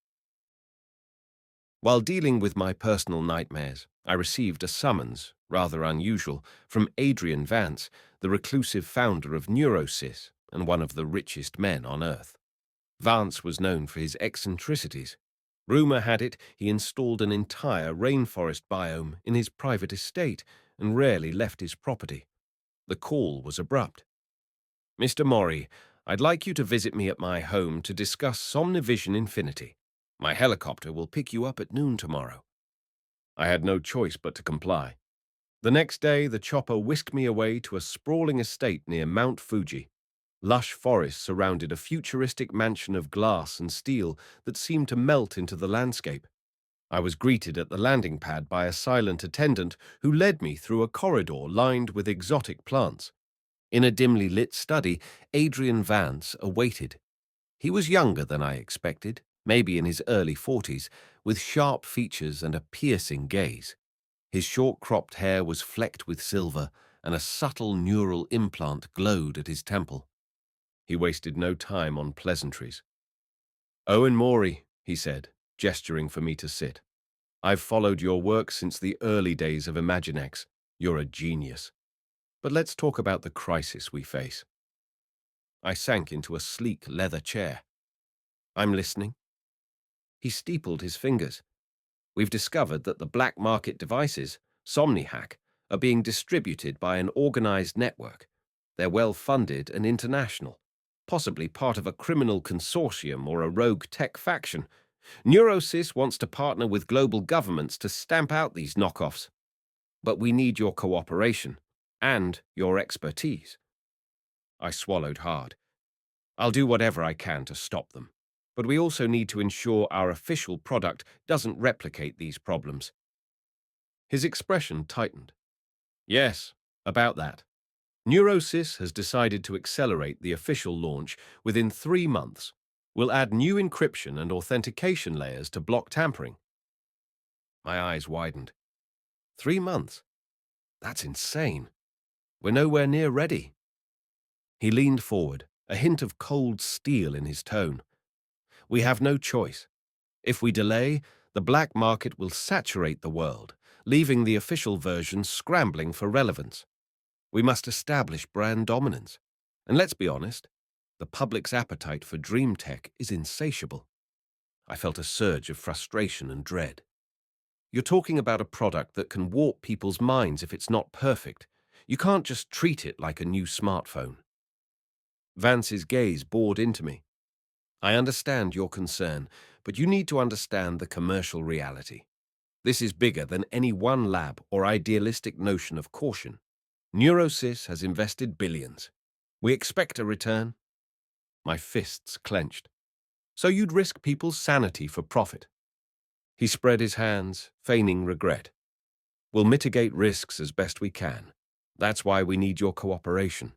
While dealing with my personal nightmares, I received a summons, rather unusual, from Adrian Vance, the reclusive founder of NeuroSys and one of the richest men on Earth. Vance was known for his eccentricities. Rumor had it he installed an entire rainforest biome in his private estate and rarely left his property. The call was abrupt. "Mr. Mori, I'd like you to visit me at my home to discuss SomniVision Infinity. My helicopter will pick you up at noon tomorrow." I had no choice but to comply. The next day, the chopper whisked me away to a sprawling estate near Mount Fuji. Lush forests surrounded a futuristic mansion of glass and steel that seemed to melt into the landscape. I was greeted at the landing pad by a silent attendant who led me through a corridor lined with exotic plants. In a dimly lit study, Adrian Vance awaited. He was younger than I expected, maybe in his early 40s, with sharp features and a piercing gaze. His short-cropped hair was flecked with silver, and a subtle neural implant glowed at his temple. He wasted no time on pleasantries. "Owen Mori," he said, gesturing for me to sit. "I've followed your work since the early days of Imaginex. You're a genius. But let's talk about the crisis we face. I sank into a sleek leather chair. I'm listening. He steepled his fingers. We've discovered that the black market devices, SomniHack, are being distributed by an organized network. They're well-funded and international, possibly part of a criminal consortium or a rogue tech faction. Neurosys wants to partner with global governments to stamp out these knockoffs. But we need your cooperation and your expertise. I swallowed hard. I'll do whatever I can to stop them. But we also need to ensure our official product doesn't replicate these problems. His expression tightened. Yes, about that. Neurosys has decided to accelerate the official launch within 3 months. We'll add new encryption and authentication layers to block tampering. My eyes widened. 3 months? That's insane. We're nowhere near ready. He leaned forward, a hint of cold steel in his tone. We have no choice. If we delay, the black market will saturate the world, leaving the official version scrambling for relevance. We must establish brand dominance. And let's be honest, the public's appetite for dream tech is insatiable. I felt a surge of frustration and dread. You're talking about a product that can warp people's minds if it's not perfect. You can't just treat it like a new smartphone. Vance's gaze bored into me. I understand your concern, but you need to understand the commercial reality. This is bigger than any one lab or idealistic notion of caution. Neurosys has invested billions. We expect a return. My fists clenched. So you'd risk people's sanity for profit? He spread his hands, feigning regret. We'll mitigate risks as best we can. That's why we need your cooperation.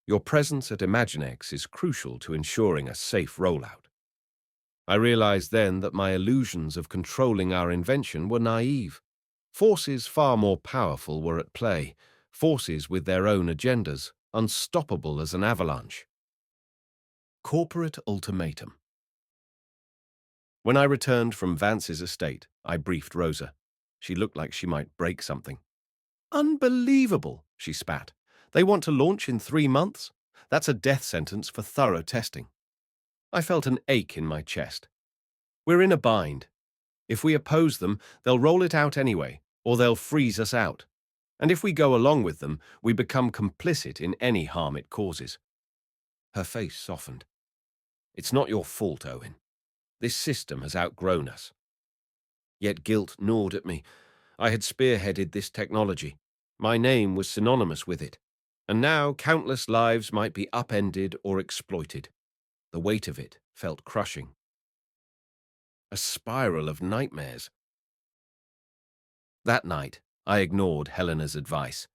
Your presence at Imaginex is crucial to ensuring a safe rollout. I realized then that my illusions of controlling our invention were naive. Forces far more powerful were at play, forces with their own agendas, unstoppable as an avalanche. Corporate ultimatum. When I returned from Vance's estate, I briefed Rosa. She looked like she might break something. Unbelievable, she spat. They want to launch in 3 months? That's a death sentence for thorough testing. I felt an ache in my chest. We're in a bind. If we oppose them, they'll roll it out anyway, or they'll freeze us out. And if we go along with them, we become complicit in any harm it causes. Her face softened. It's not your fault, Owen. This system has outgrown us. Yet guilt gnawed at me. I had spearheaded this technology. My name was synonymous with it. And now countless lives might be upended or exploited. The weight of it felt crushing. A spiral of nightmares. That night, I ignored Helena's advice.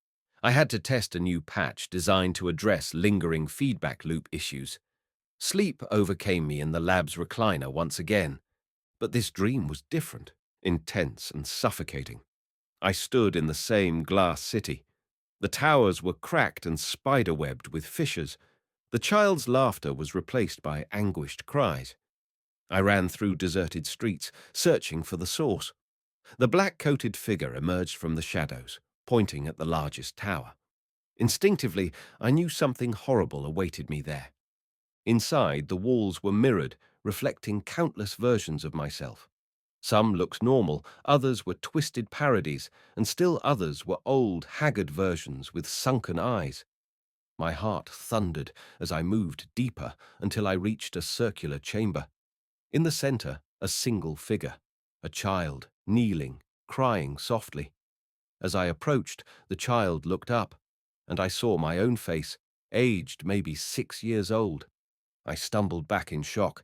I had to test a new patch designed to address lingering feedback loop issues. Sleep overcame me in the lab's recliner once again. But this dream was different, intense and suffocating. I stood in the same glass city. The towers were cracked and spider-webbed with fissures. The child's laughter was replaced by anguished cries. I ran through deserted streets, searching for the source. The black-coated figure emerged from the shadows, pointing at the largest tower. Instinctively, I knew something horrible awaited me there. Inside, the walls were mirrored, reflecting countless versions of myself. Some looked normal, others were twisted parodies, and still others were old, haggard versions with sunken eyes. My heart thundered as I moved deeper until I reached a circular chamber. In the center, a single figure, a child, kneeling, crying softly. As I approached, the child looked up, and I saw my own face, aged maybe 6 years old. I stumbled back in shock.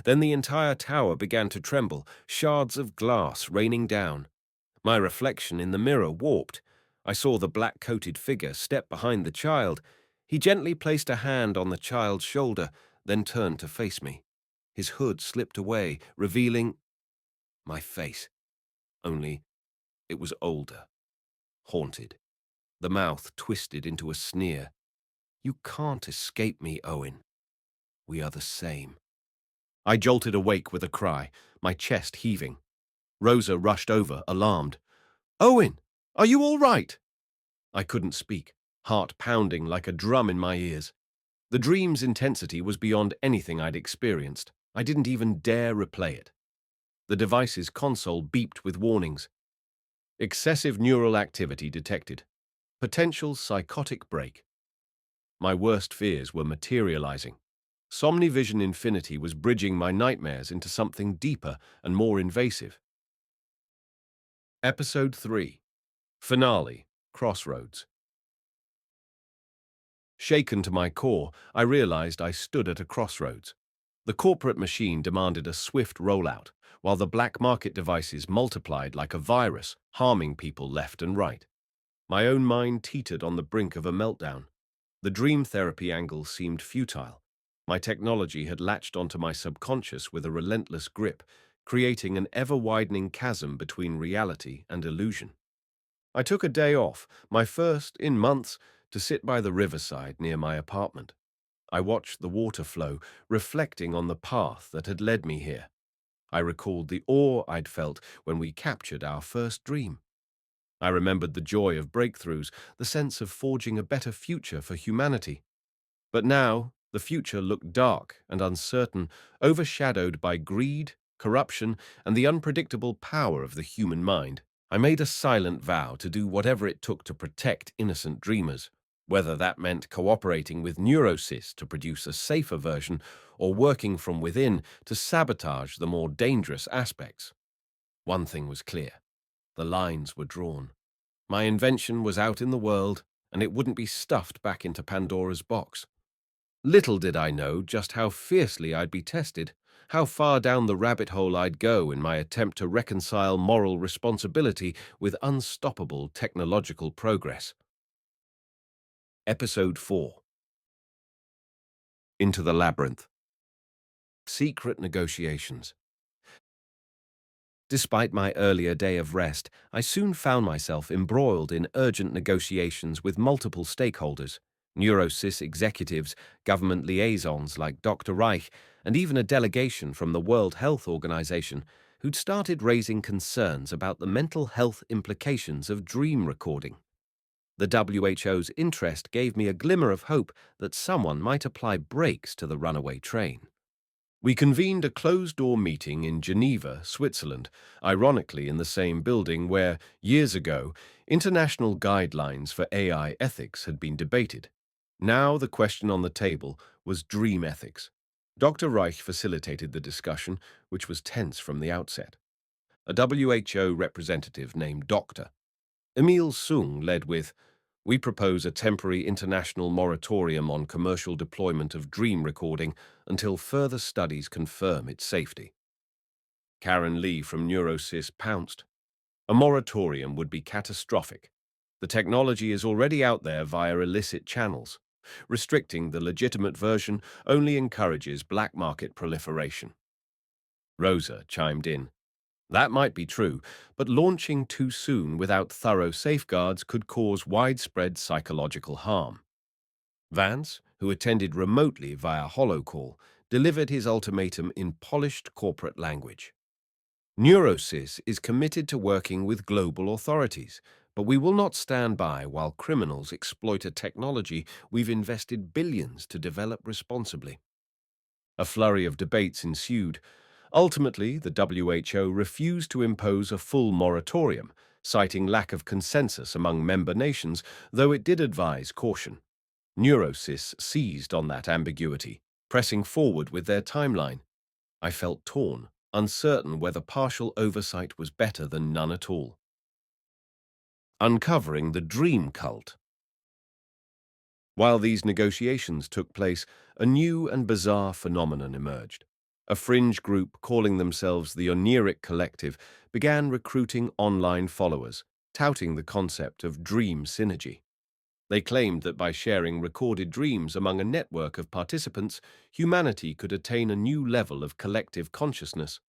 Then the entire tower began to tremble, shards of glass raining down. My reflection in the mirror warped. I saw the black-coated figure step behind the child. He gently placed a hand on the child's shoulder, then turned to face me. His hood slipped away, revealing my face. Only it was older, haunted. The mouth twisted into a sneer. You can't escape me, Owen. We are the same. I jolted awake with a cry, my chest heaving. Rosa rushed over, alarmed. Owen, are you all right? I couldn't speak, heart pounding like a drum in my ears. The dream's intensity was beyond anything I'd experienced. I didn't even dare replay it. The device's console beeped with warnings. Excessive neural activity detected. Potential psychotic break. My worst fears were materializing. SomniVision Infinity was bridging my nightmares into something deeper and more invasive. Episode 3. Finale. Crossroads. Shaken to my core, I realized I stood at a crossroads. The corporate machine demanded a swift rollout, while the black market devices multiplied like a virus, harming people left and right. My own mind teetered on the brink of a meltdown. The dream therapy angle seemed futile. My technology had latched onto my subconscious with a relentless grip, creating an ever-widening chasm between reality and illusion. I took a day off, my first in months, to sit by the riverside near my apartment. I watched the water flow, reflecting on the path that had led me here. I recalled the awe I'd felt when we captured our first dream. I remembered the joy of breakthroughs, the sense of forging a better future for humanity. But now, the future looked dark and uncertain, overshadowed by greed, corruption, and the unpredictable power of the human mind. I made a silent vow to do whatever it took to protect innocent dreamers, whether that meant cooperating with neurosys to produce a safer version or working from within to sabotage the more dangerous aspects. One thing was clear. The lines were drawn. My invention was out in the world, and it wouldn't be stuffed back into Pandora's box. Little did I know just how fiercely I'd be tested, how far down the rabbit hole I'd go in my attempt to reconcile moral responsibility with unstoppable technological progress. Episode 4. Into the Labyrinth. Secret Negotiations. Despite my earlier day of rest, I soon found myself embroiled in urgent negotiations with multiple stakeholders, neurosys executives, government liaisons like Dr. Reich, and even a delegation from the World Health Organization who'd started raising concerns about the mental health implications of dream recording. The WHO's interest gave me a glimmer of hope that someone might apply brakes to the runaway train. We convened a closed-door meeting in Geneva, Switzerland, ironically in the same building where, years ago, international guidelines for AI ethics had been debated. Now the question on the table was dream ethics. Dr. Reich facilitated the discussion, which was tense from the outset. A WHO representative named Dr. Emil Sung led with, "We propose a temporary international moratorium on commercial deployment of dream recording until further studies confirm its safety." Karen Lee from Neurosys pounced. A moratorium would be catastrophic. The technology is already out there via illicit channels. Restricting the legitimate version only encourages black market proliferation. Rosa chimed in. That might be true, but launching too soon without thorough safeguards could cause widespread psychological harm. Vance, who attended remotely via holocall, delivered his ultimatum in polished corporate language. Neurosys is committed to working with global authorities, but we will not stand by while criminals exploit a technology we've invested billions to develop responsibly. A flurry of debates ensued. Ultimately, the WHO refused to impose a full moratorium, citing lack of consensus among member nations, though it did advise caution. Neurosys seized on that ambiguity, pressing forward with their timeline. I felt torn, uncertain whether partial oversight was better than none at all. Uncovering the dream cult. While these negotiations took place, a new and bizarre phenomenon emerged. A fringe group calling themselves the Oniric Collective began recruiting online followers, touting the concept of dream synergy. They claimed that by sharing recorded dreams among a network of participants, humanity could attain a new level of collective consciousness.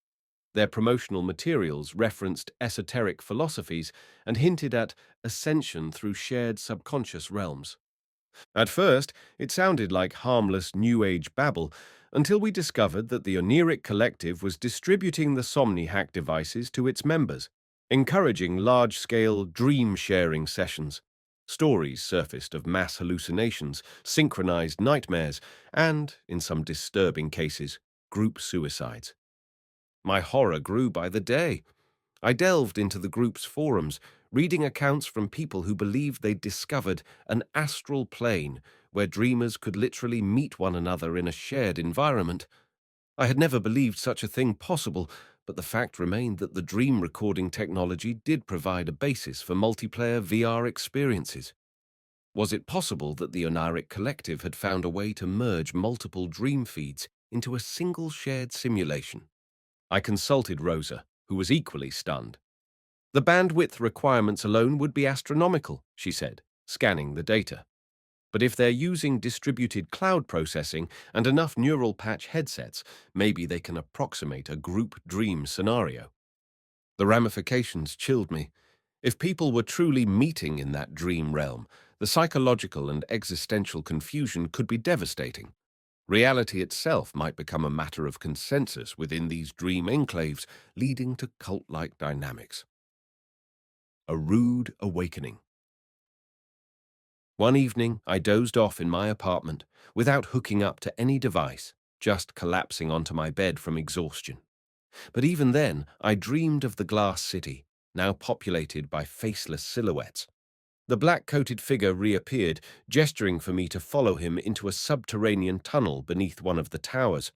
Their promotional materials referenced esoteric philosophies and hinted at ascension through shared subconscious realms. At first, it sounded like harmless New Age babble, until we discovered that the Oniric Collective was distributing the SomniHack devices to its members, encouraging large-scale dream-sharing sessions. Stories surfaced of mass hallucinations, synchronized nightmares, and, in some disturbing cases, group suicides. My horror grew by the day. I delved into the group's forums, reading accounts from people who believed they'd discovered an astral plane where dreamers could literally meet one another in a shared environment. I had never believed such a thing possible, but the fact remained that the dream recording technology did provide a basis for multiplayer VR experiences. Was it possible that the Oniric Collective had found a way to merge multiple dream feeds into a single shared simulation? I consulted Rosa, who was equally stunned. The bandwidth requirements alone would be astronomical, she said, scanning the data. But if they're using distributed cloud processing and enough neural patch headsets, maybe they can approximate a group dream scenario. The ramifications chilled me. If people were truly meeting in that dream realm, the psychological and existential confusion could be devastating. Reality itself might become a matter of consensus within these dream enclaves, leading to cult-like dynamics. A rude awakening. One evening, I dozed off in my apartment without hooking up to any device, just collapsing onto my bed from exhaustion. But even then, I dreamed of the glass city, now populated by faceless silhouettes. The black-coated figure reappeared, gesturing for me to follow him into a subterranean tunnel beneath one of the towers.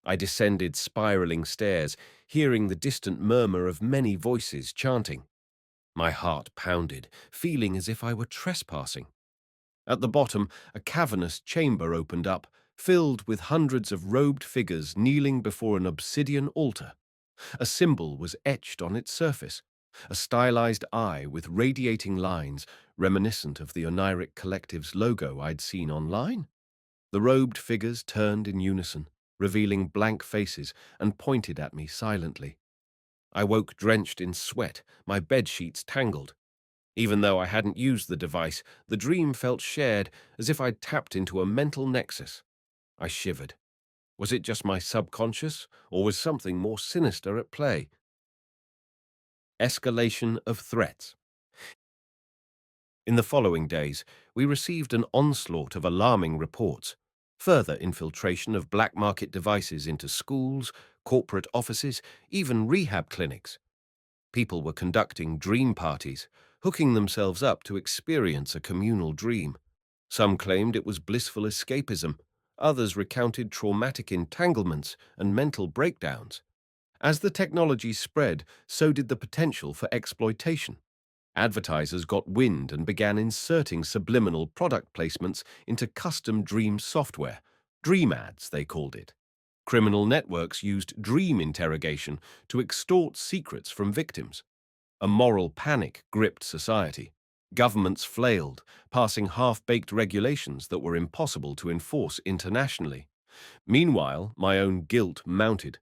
I descended spiraling stairs, hearing the distant murmur of many voices chanting. My heart pounded, feeling as if I were trespassing. At the bottom, a cavernous chamber opened up, filled with hundreds of robed figures kneeling before an obsidian altar. A symbol was etched on its surface, a stylized eye with radiating lines reminiscent of the Oniric Collective's logo I'd seen online. The robed figures turned in unison, revealing blank faces, and pointed at me silently. I woke drenched in sweat, my bedsheets tangled. Even though I hadn't used the device, the dream felt shared, as if I'd tapped into a mental nexus. I shivered. Was it just my subconscious, or was something more sinister at play? Escalation of threats. In the following days, we received an onslaught of alarming reports. Further infiltration of black market devices into schools, corporate offices, even rehab clinics. People were conducting dream parties, hooking themselves up to experience a communal dream. Some claimed it was blissful escapism. Others recounted traumatic entanglements and mental breakdowns. As the technology spread, so did the potential for exploitation. Advertisers got wind and began inserting subliminal product placements into custom dream software. Dream ads, they called it. Criminal networks used dream interrogation to extort secrets from victims. A moral panic gripped society. Governments flailed, passing half-baked regulations that were impossible to enforce internationally. Meanwhile, my own guilt mounted.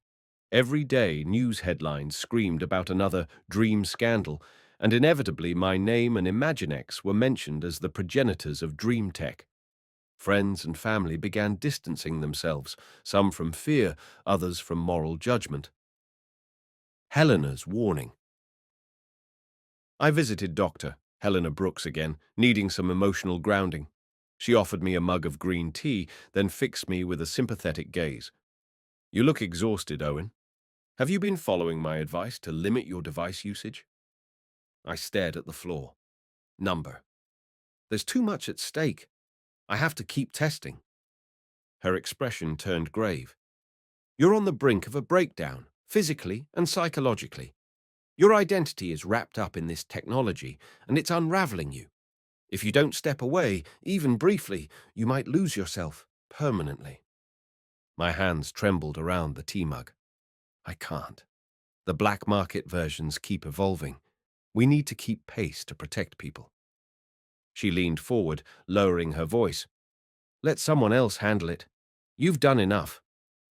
Every day, news headlines screamed about another dream scandal, and inevitably my name and Imaginex were mentioned as the progenitors of dream tech. Friends and family began distancing themselves, some from fear, others from moral judgment. Helena's warning. I visited Dr. Helena Brooks again, needing some emotional grounding. She offered me a mug of green tea, then fixed me with a sympathetic gaze. "You look exhausted, Owen. Have you been following my advice to limit your device usage?" I stared at the floor. Number. There's too much at stake. I have to keep testing. Her expression turned grave. You're on the brink of a breakdown, physically and psychologically. Your identity is wrapped up in this technology, and it's unraveling you. If you don't step away, even briefly, you might lose yourself permanently. My hands trembled around the tea mug. I can't. The black market versions keep evolving. We need to keep pace to protect people. She leaned forward, lowering her voice. Let someone else handle it. You've done enough.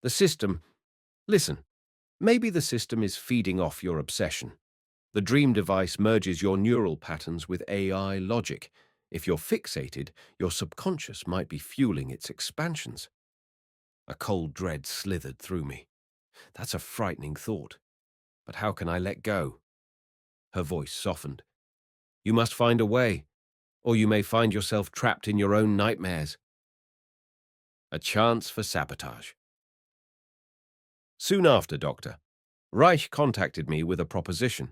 The system... Listen, maybe the system is feeding off your obsession. The dream device merges your neural patterns with AI logic. If you're fixated, your subconscious might be fueling its expansions. A cold dread slithered through me. That's a frightening thought. But how can I let go? Her voice softened. You must find a way. or you may find yourself trapped in your own nightmares. A chance for sabotage. Soon after, Doctor, Reich contacted me with a proposition.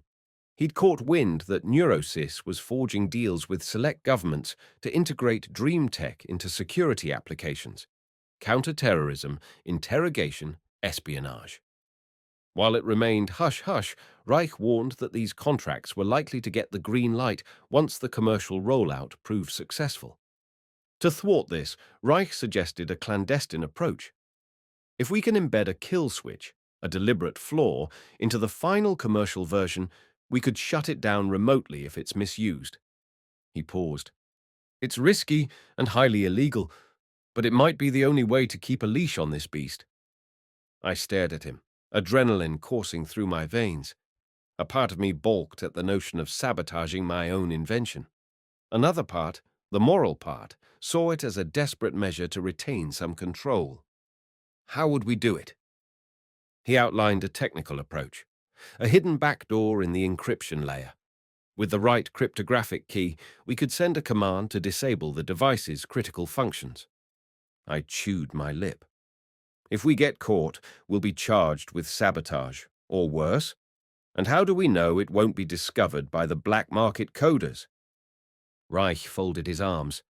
He'd caught wind that Neurosys was forging deals with select governments to integrate dream tech into security applications, counter-terrorism, interrogation, espionage. While it remained hush-hush, Reich warned that these contracts were likely to get the green light once the commercial rollout proved successful. To thwart this, Reich suggested a clandestine approach. If we can embed a kill switch, a deliberate flaw, into the final commercial version, we could shut it down remotely if it's misused. He paused. It's risky and highly illegal, but it might be the only way to keep a leash on this beast. I stared at him, adrenaline coursing through my veins. A part of me balked at the notion of sabotaging my own invention. Another part, the moral part, saw it as a desperate measure to retain some control. How would we do it? He outlined a technical approach, a hidden backdoor in the encryption layer. With the right cryptographic key, we could send a command to disable the device's critical functions. I chewed my lip. If we get caught, we'll be charged with sabotage, or worse. And how do we know it won't be discovered by the black market coders? Reich folded his arms.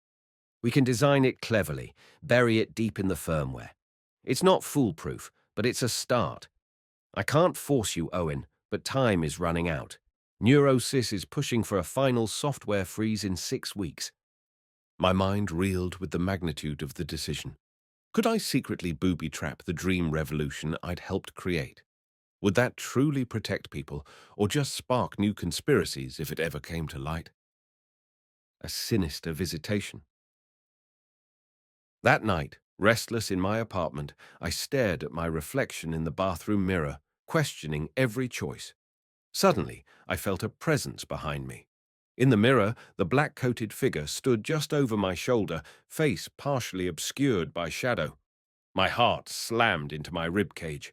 We can design it cleverly, bury it deep in the firmware. It's not foolproof, but it's a start. I can't force you, Owen, but time is running out. Neurosys is pushing for a final software freeze in 6 weeks. My mind reeled with the magnitude of the decision. Could I secretly booby-trap the dream revolution I'd helped create? Would that truly protect people, or just spark new conspiracies if it ever came to light? A sinister visitation. That night, restless in my apartment, I stared at my reflection in the bathroom mirror, questioning every choice. Suddenly, I felt a presence behind me. In the mirror, the black-coated figure stood just over my shoulder, face partially obscured by shadow. My heart slammed into my ribcage.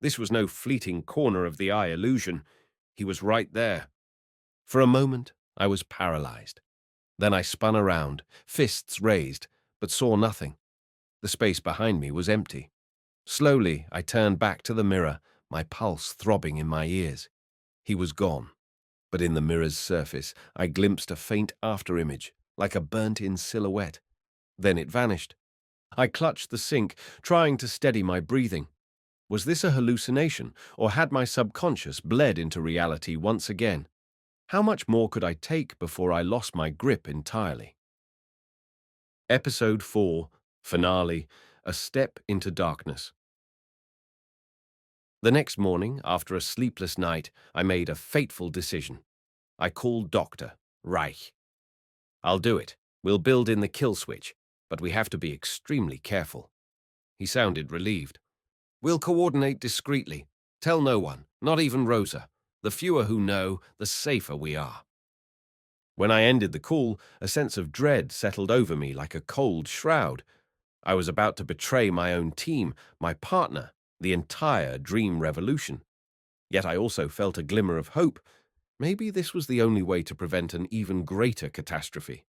This was no fleeting corner-of-the-eye illusion. He was right there. For a moment, I was paralyzed. Then I spun around, fists raised, but saw nothing. The space behind me was empty. Slowly, I turned back to the mirror, my pulse throbbing in my ears. He was gone, but in the mirror's surface, I glimpsed a faint afterimage, like a burnt-in silhouette. Then it vanished. I clutched the sink, trying to steady my breathing. Was this a hallucination, or had my subconscious bled into reality once again? How much more could I take before I lost my grip entirely? Episode 4, Finale, A Step into Darkness. The next morning, after a sleepless night, I made a fateful decision. I called Dr. Reich. I'll do it. We'll build in the kill switch, but we have to be extremely careful. He sounded relieved. We'll coordinate discreetly. Tell no one, not even Rosa. The fewer who know, the safer we are. When I ended the call, a sense of dread settled over me like a cold shroud. I was about to betray my own team, my partner, the entire dream revolution. Yet I also felt a glimmer of hope. Maybe this was the only way to prevent an even greater catastrophe.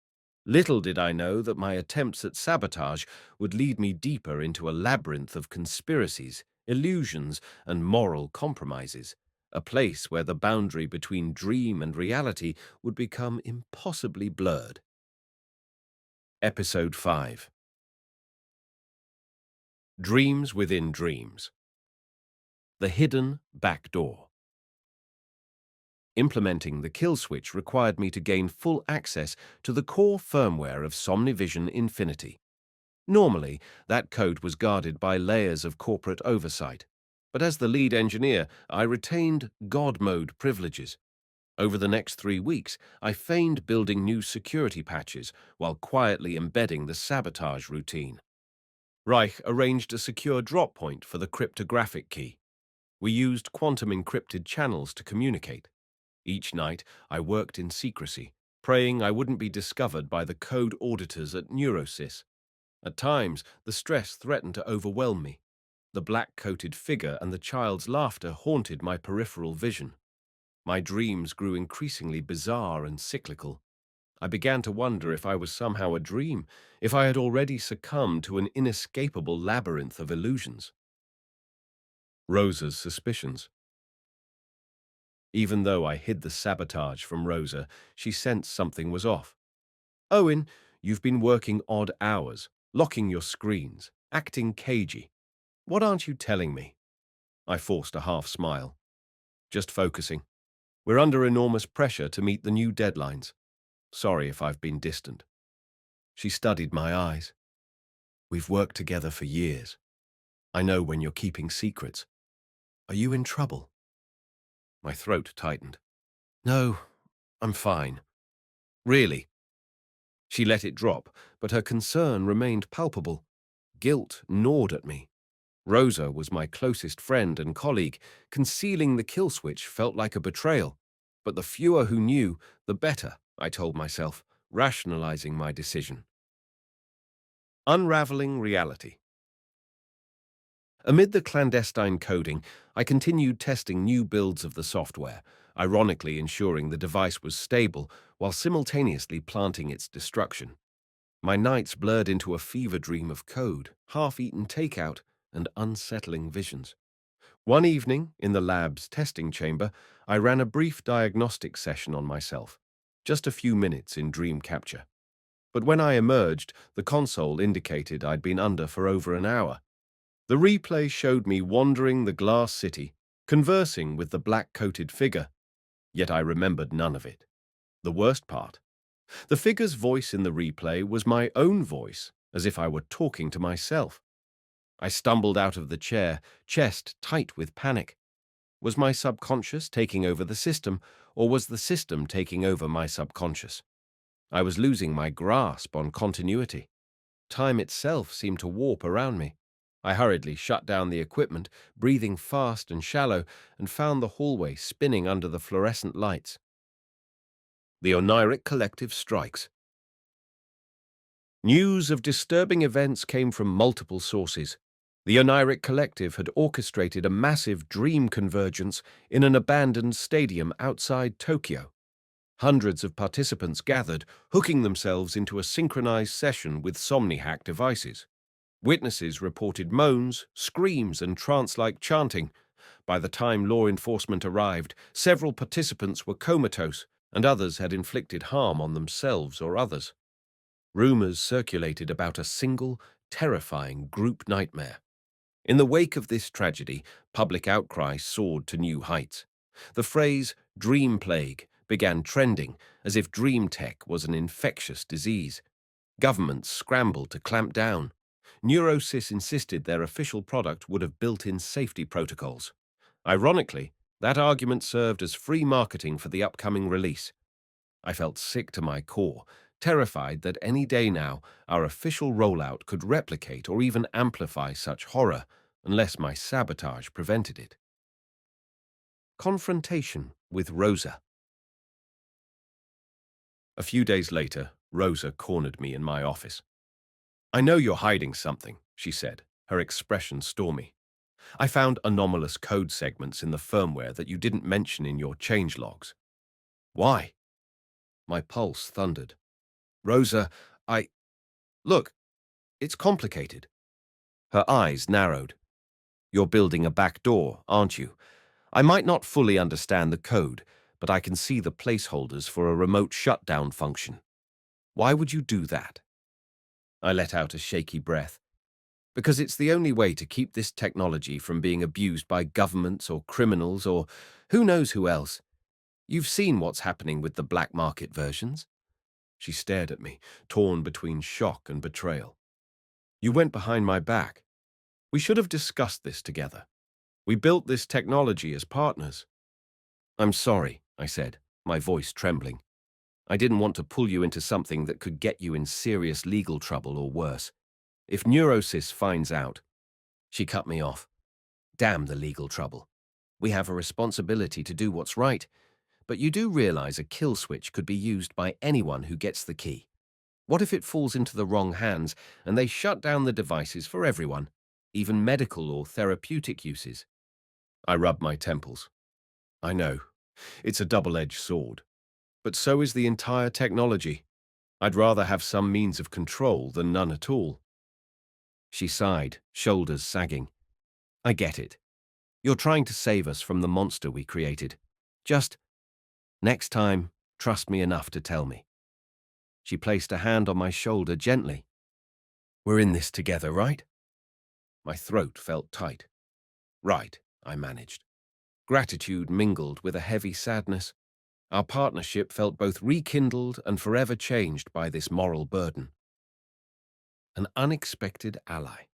Little did I know that my attempts at sabotage would lead me deeper into a labyrinth of conspiracies, illusions, and moral compromises, a place where the boundary between dream and reality would become impossibly blurred. Episode 5. Dreams within dreams. The hidden back door. Implementing the kill switch required me to gain full access to the core firmware of SomniVision Infinity. Normally, that code was guarded by layers of corporate oversight, but as the lead engineer, I retained God mode privileges. Over the next 3 weeks, I feigned building new security patches while quietly embedding the sabotage routine. Reich arranged a secure drop point for the cryptographic key. We used quantum-encrypted channels to communicate. Each night, I worked in secrecy, praying I wouldn't be discovered by the code auditors at Neurosys. At times, the stress threatened to overwhelm me. The black-coated figure and the child's laughter haunted my peripheral vision. My dreams grew increasingly bizarre and cyclical. I began to wonder if I was somehow a dream, if I had already succumbed to an inescapable labyrinth of illusions. Rosa's suspicions. Even though I hid the sabotage from Rosa, she sensed something was off. "Owen, you've been working odd hours, locking your screens, acting cagey. What aren't you telling me?" I forced a half smile. "Just focusing. We're under enormous pressure to meet the new deadlines. Sorry if I've been distant." She studied my eyes. "We've worked together for years. I know when you're keeping secrets. Are you in trouble?" My throat tightened. "No, I'm fine. Really." She let it drop, but her concern remained palpable. Guilt gnawed at me. Rosa was my closest friend and colleague. Concealing the kill switch felt like a betrayal. But the fewer who knew, the better, I told myself, rationalizing my decision. Unraveling reality. Amid the clandestine coding, I continued testing new builds of the software, ironically ensuring the device was stable while simultaneously planting its destruction. My nights blurred into a fever dream of code, half-eaten takeout, and unsettling visions. One evening, in the lab's testing chamber, I ran a brief diagnostic session on myself, just a few minutes in dream capture. But when I emerged, the console indicated I'd been under for over an hour. The replay showed me wandering the glass city, conversing with the black-coated figure, yet I remembered none of it. The worst part: the figure's voice in the replay was my own voice, as if I were talking to myself. I stumbled out of the chair, chest tight with panic. Was my subconscious taking over the system, or was the system taking over my subconscious? I was losing my grasp on continuity. Time itself seemed to warp around me. I hurriedly shut down the equipment, breathing fast and shallow, and found the hallway spinning under the fluorescent lights. The Oniric Collective strikes. News of disturbing events came from multiple sources. The Oniric Collective had orchestrated a massive dream convergence in an abandoned stadium outside Tokyo. Hundreds of participants gathered, hooking themselves into a synchronized session with SomniHack devices. Witnesses reported moans, screams, and trance-like chanting. By the time law enforcement arrived, several participants were comatose, and others had inflicted harm on themselves or others. Rumors circulated about a single, terrifying group nightmare. In the wake of this tragedy, public outcry soared to new heights. The phrase "dream plague" began trending, as if dream tech was an infectious disease. Governments scrambled to clamp down. Neurosys insisted their official product would have built-in safety protocols. Ironically, that argument served as free marketing for the upcoming release. I felt sick to my core, terrified that any day now our official rollout could replicate or even amplify such horror, unless my sabotage prevented it. Confrontation with Rosa. A few days later, Rosa cornered me in my office. "I know you're hiding something," she said, her expression stormy. "I found anomalous code segments in the firmware that you didn't mention in your change logs." "Why?" My pulse thundered. "Rosa, Look, it's complicated." Her eyes narrowed. "You're building a back door, aren't you? I might not fully understand the code, but I can see the placeholders for a remote shutdown function. Why would you do that?" I let out a shaky breath. "Because it's the only way to keep this technology from being abused by governments or criminals or who knows who else. You've seen what's happening with the black market versions." She stared at me, torn between shock and betrayal. "You went behind my back. We should have discussed this together. We built this technology as partners." "I'm sorry," I said, my voice trembling. "I didn't want to pull you into something that could get you in serious legal trouble or worse. If Neurosys finds out—" She cut me off. "Damn the legal trouble. We have a responsibility to do what's right. But you do realize a kill switch could be used by anyone who gets the key. What if it falls into the wrong hands and they shut down the devices for everyone, even medical or therapeutic uses?" I rubbed my temples. "I know. It's a double-edged sword. But so is the entire technology. I'd rather have some means of control than none at all. She sighed, shoulders sagging. I get it. You're trying to save us from the monster we created. Just, next time, trust me enough to tell me. She placed a hand on my shoulder gently. We're in this together, right? My throat felt tight. Right, I managed. Gratitude mingled with a heavy sadness. Our partnership felt both rekindled and forever changed by this moral burden. An unexpected ally.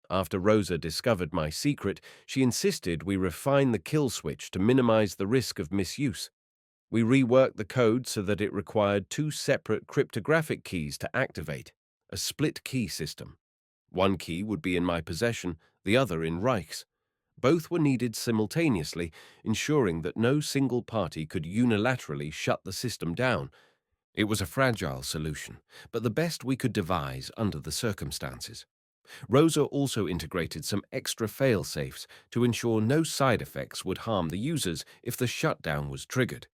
After Rosa discovered my secret, she insisted we refine the kill switch to minimize the risk of misuse. We reworked the code so that it required two separate cryptographic keys to activate, a split key system. One key would be in my possession, the other in Reich's. Both were needed simultaneously, ensuring that no single party could unilaterally shut the system down. It was a fragile solution, but the best we could devise under the circumstances. Rosa also integrated some extra fail-safes to ensure no side effects would harm the users if the shutdown was triggered.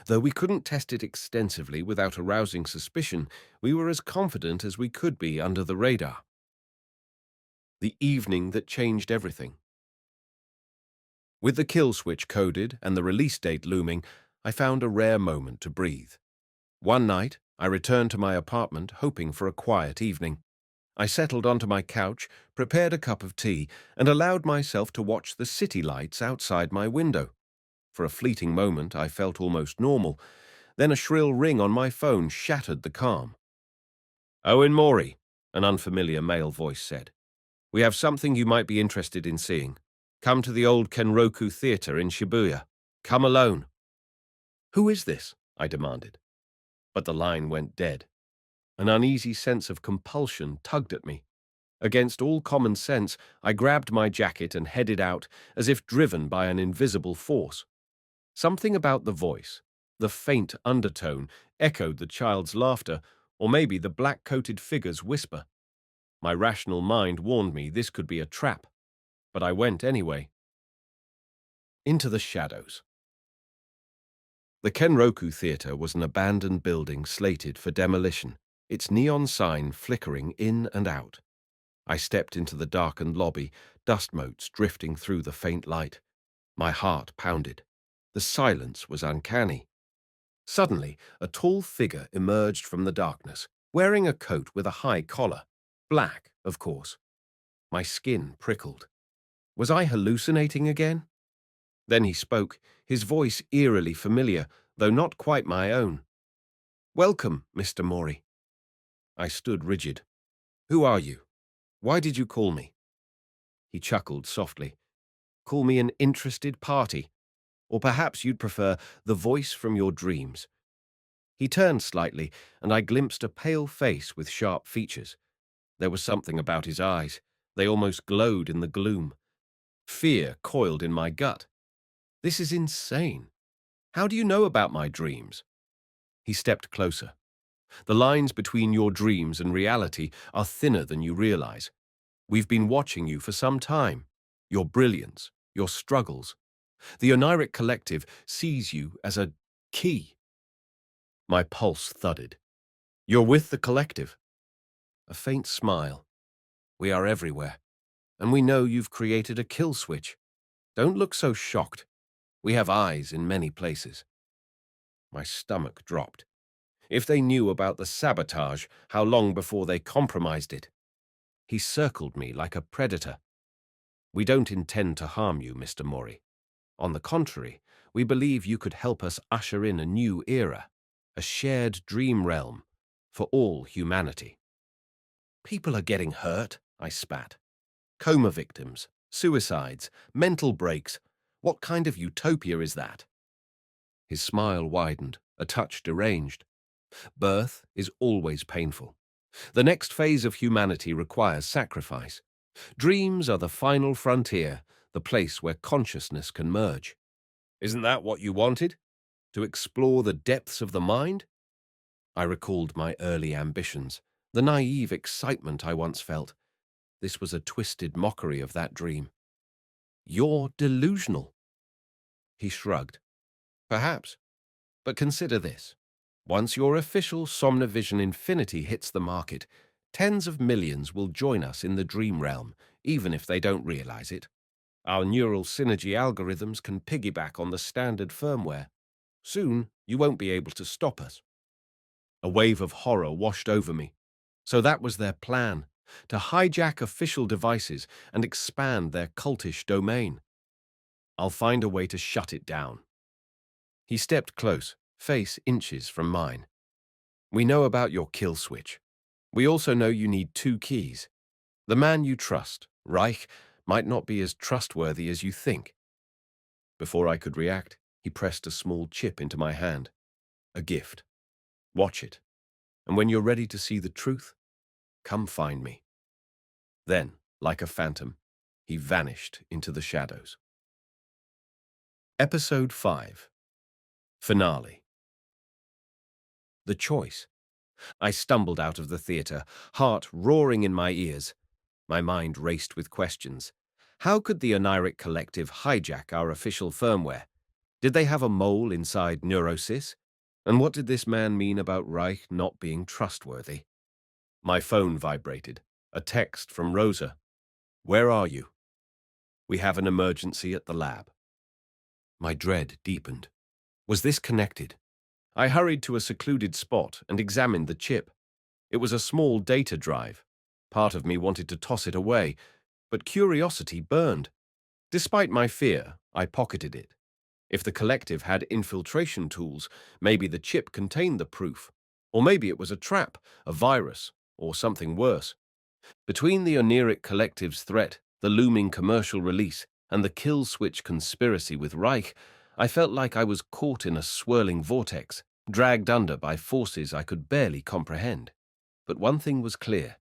Though we couldn't test it extensively without arousing suspicion, we were as confident as we could be under the radar. The evening that changed everything. With the kill switch coded and the release date looming, I found a rare moment to breathe. One night, I returned to my apartment hoping for a quiet evening. I settled onto my couch, prepared a cup of tea, and allowed myself to watch the city lights outside my window. For a fleeting moment, I felt almost normal. Then a shrill ring on my phone shattered the calm. Owen Mori, an unfamiliar male voice said. We have something you might be interested in seeing. Come to the old Kenroku Theatre in Shibuya. Come alone. Who is this? I demanded. But the line went dead. An uneasy sense of compulsion tugged at me. Against all common sense, I grabbed my jacket and headed out, as if driven by an invisible force. Something about the voice, the faint undertone, echoed the child's laughter, or maybe the black-coated figure's whisper. My rational mind warned me this could be a trap, but I went anyway. Into the shadows. The Kenroku Theatre was an abandoned building slated for demolition, its neon sign flickering in and out. I stepped into the darkened lobby, dust motes drifting through the faint light. My heart pounded. The silence was uncanny. Suddenly, a tall figure emerged from the darkness, wearing a coat with a high collar. Black, of course. My skin prickled. Was I hallucinating again? Then he spoke, his voice eerily familiar, though not quite my own. Welcome, Mr. Mori. I stood rigid. Who are you? Why did you call me? He chuckled softly. Call me an interested party. Or perhaps you'd prefer the voice from your dreams. He turned slightly, and I glimpsed a pale face with sharp features. There was something about his eyes. They almost glowed in the gloom. Fear coiled in my gut. This is insane. How do you know about my dreams? He stepped closer. The lines between your dreams and reality are thinner than you realize. We've been watching you for some time. Your brilliance, your struggles. The Oniric Collective sees you as a key. My pulse thudded. You're with the Collective? A faint smile. We are everywhere. And we know you've created a kill switch. Don't look so shocked. We have eyes in many places. My stomach dropped. If they knew about the sabotage, how long before they compromised it? He circled me like a predator. We don't intend to harm you, Mr. Mori. On the contrary, we believe you could help us usher in a new era, a shared dream realm for all humanity. People are getting hurt, I spat. Coma victims, suicides, mental breaks. What kind of utopia is that? His smile widened, a touch deranged. Birth is always painful. The next phase of humanity requires sacrifice. Dreams are the final frontier, the place where consciousness can merge. Isn't that what you wanted? To explore the depths of the mind? I recalled my early ambitions, the naive excitement I once felt. This was a twisted mockery of that dream. You're delusional. He shrugged. Perhaps. But consider this. Once your official SomniVision Infinity hits the market, tens of millions will join us in the dream realm, even if they don't realize it. Our neural synergy algorithms can piggyback on the standard firmware. Soon, you won't be able to stop us. A wave of horror washed over me. So that was their plan, to hijack official devices and expand their cultish domain. I'll find a way to shut it down. He stepped close, face inches from mine. We know about your kill switch. We also know you need two keys. The man you trust, Reich, might not be as trustworthy as you think. Before I could react, he pressed a small chip into my hand. A gift. Watch it. And when you're ready to see the truth, come find me. Then, like a phantom, he vanished into the shadows. Episode 5. Finale. The choice. I stumbled out of the theater, heart roaring in my ears. My mind raced with questions. How could the Oniric Collective hijack our official firmware? Did they have a mole inside Neurosys? And what did this man mean about Reich not being trustworthy? My phone vibrated. A text from Rosa. Where are you? We have an emergency at the lab. My dread deepened. Was this connected? I hurried to a secluded spot and examined the chip. It was a small data drive. Part of me wanted to toss it away, but curiosity burned. Despite my fear, I pocketed it. If the collective had infiltration tools, maybe the chip contained the proof. Or maybe it was a trap, a virus, or something worse. Between the Oniric Collective's threat, the looming commercial release, and the kill switch conspiracy with Reich, I felt like I was caught in a swirling vortex, dragged under by forces I could barely comprehend. But one thing was clear.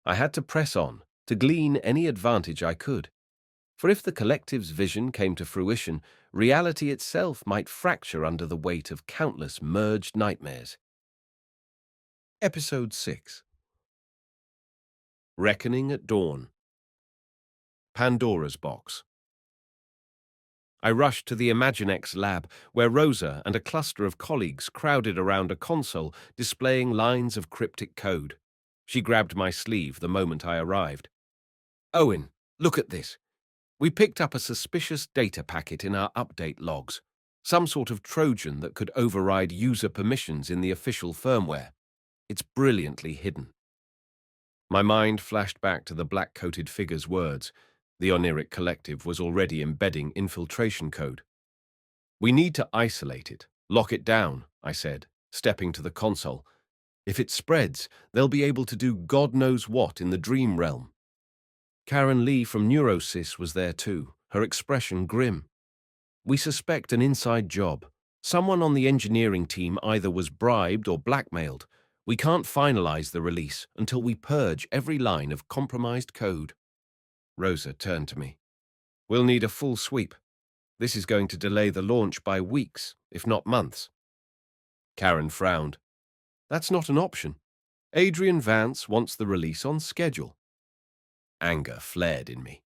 I had to press on, to glean any advantage I could. For if the collective's vision came to fruition, reality itself might fracture under the weight of countless merged nightmares. Episode 6. Reckoning at Dawn. Pandora's Box. I rushed to the Imaginex lab, where Rosa and a cluster of colleagues crowded around a console displaying lines of cryptic code. She grabbed my sleeve the moment I arrived. Owen, look at this. We picked up a suspicious data packet in our update logs, some sort of Trojan that could override user permissions in the official firmware. It's brilliantly hidden. My mind flashed back to the black-coated figure's words. The Oniric Collective was already embedding infiltration code. We need to isolate it, lock it down, I said, stepping to the console. If it spreads, they'll be able to do God knows what in the dream realm. Karen Lee from Neurosys was there too, her expression grim. We suspect an inside job. Someone on the engineering team either was bribed or blackmailed. We can't finalize the release until we purge every line of compromised code. Rosa turned to me. We'll need a full sweep. This is going to delay the launch by weeks, if not months. Karen frowned. That's not an option. Adrian Vance wants the release on schedule. Anger flared in me.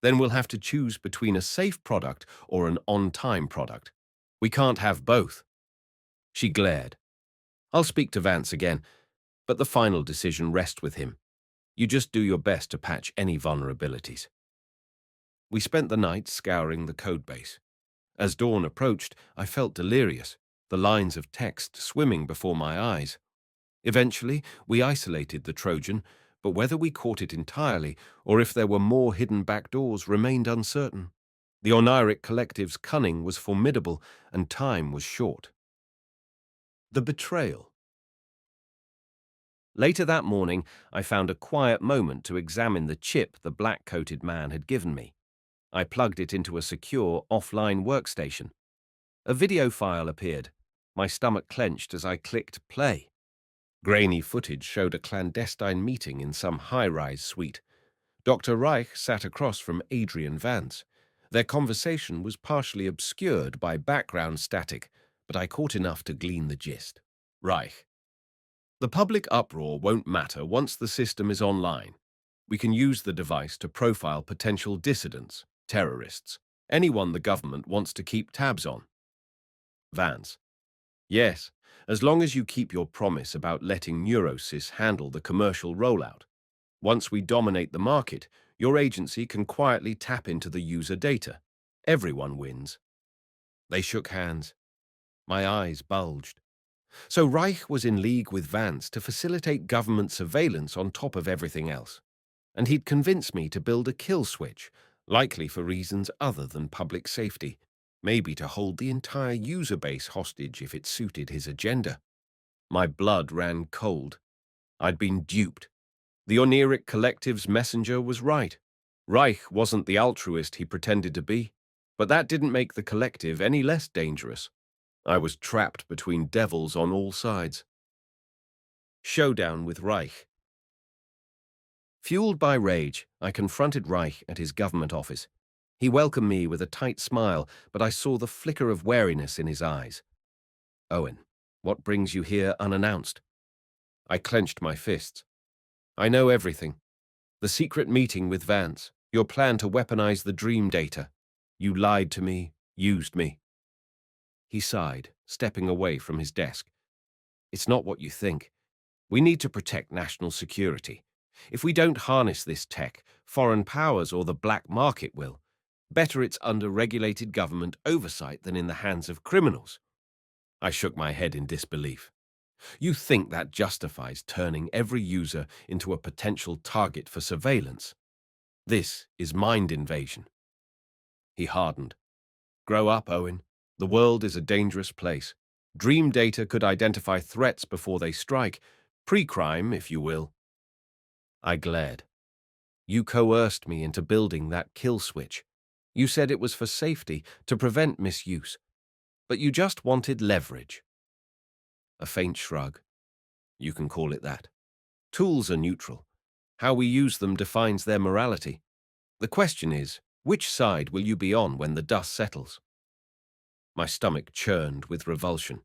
Then we'll have to choose between a safe product or an on-time product. We can't have both. She glared. I'll speak to Vance again, but the final decision rests with him. You just do your best to patch any vulnerabilities. We spent the night scouring the codebase. As dawn approached, I felt delirious, the lines of text swimming before my eyes. Eventually, we isolated the Trojan, but whether we caught it entirely or if there were more hidden backdoors remained uncertain. The Oniric Collective's cunning was formidable and time was short. The betrayal. Later that morning, I found a quiet moment to examine the chip the black-coated man had given me. I plugged it into a secure, offline workstation. A video file appeared. My stomach clenched as I clicked play. Grainy footage showed a clandestine meeting in some high-rise suite. Dr. Reich sat across from Adrian Vance. Their conversation was partially obscured by background static, but I caught enough to glean the gist. Reich. The public uproar won't matter once the system is online. We can use the device to profile potential dissidents, terrorists, anyone the government wants to keep tabs on. Vance. Yes, as long as you keep your promise about letting Neurosys handle the commercial rollout. Once we dominate the market, your agency can quietly tap into the user data. Everyone wins. They shook hands. My eyes bulged. So Reich was in league with Vance to facilitate government surveillance on top of everything else. And he'd convinced me to build a kill switch, likely for reasons other than public safety, maybe to hold the entire user base hostage if it suited his agenda. My blood ran cold. I'd been duped. The Oniric Collective's messenger was right. Reich wasn't the altruist he pretended to be, but that didn't make the collective any less dangerous. I was trapped between devils on all sides. Showdown with Reich. Fueled by rage, I confronted Reich at his government office. He welcomed me with a tight smile, but I saw the flicker of wariness in his eyes. Owen, what brings you here unannounced? I clenched my fists. I know everything. The secret meeting with Vance, your plan to weaponize the dream data. You lied to me, used me. He sighed, stepping away from his desk. It's not what you think. We need to protect national security. If we don't harness this tech, foreign powers or the black market will. Better it's under regulated government oversight than in the hands of criminals. I shook my head in disbelief. You think that justifies turning every user into a potential target for surveillance? This is mind invasion. He hardened. Grow up, Owen. The world is a dangerous place. Dream data could identify threats before they strike, pre-crime, if you will. I glared. You coerced me into building that kill switch. You said it was for safety, to prevent misuse. But you just wanted leverage. A faint shrug. You can call it that. Tools are neutral. How we use them defines their morality. The question is, which side will you be on when the dust settles? My stomach churned with revulsion.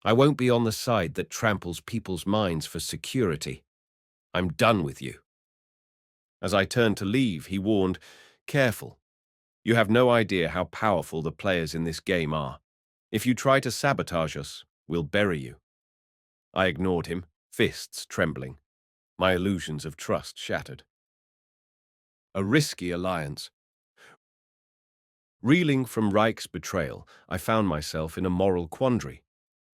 I won't be on the side that tramples people's minds for security. I'm done with you. As I turned to leave, he warned, Careful. You have no idea how powerful the players in this game are. If you try to sabotage us, we'll bury you. I ignored him, fists trembling. My illusions of trust shattered. A risky alliance. Reeling from Reich's betrayal, I found myself in a moral quandary.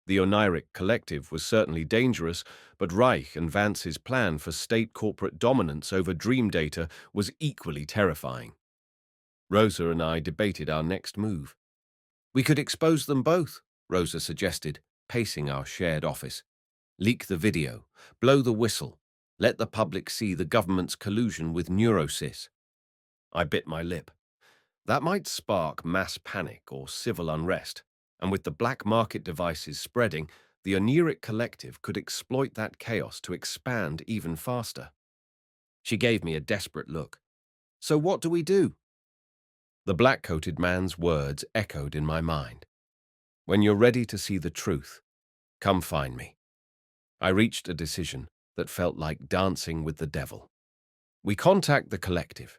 The Oniric Collective was certainly dangerous, but Reich and Vance's plan for state corporate dominance over dream data was equally terrifying. Rosa and I debated our next move. We could expose them both, Rosa suggested, pacing our shared office. Leak the video, blow the whistle, let the public see the government's collusion with Neurosys. I bit my lip. That might spark mass panic or civil unrest, and with the black market devices spreading, the Oniric Collective could exploit that chaos to expand even faster. She gave me a desperate look. So what do we do? The black-coated man's words echoed in my mind. When you're ready to see the truth, come find me. I reached a decision that felt like dancing with the devil. We contact the Collective.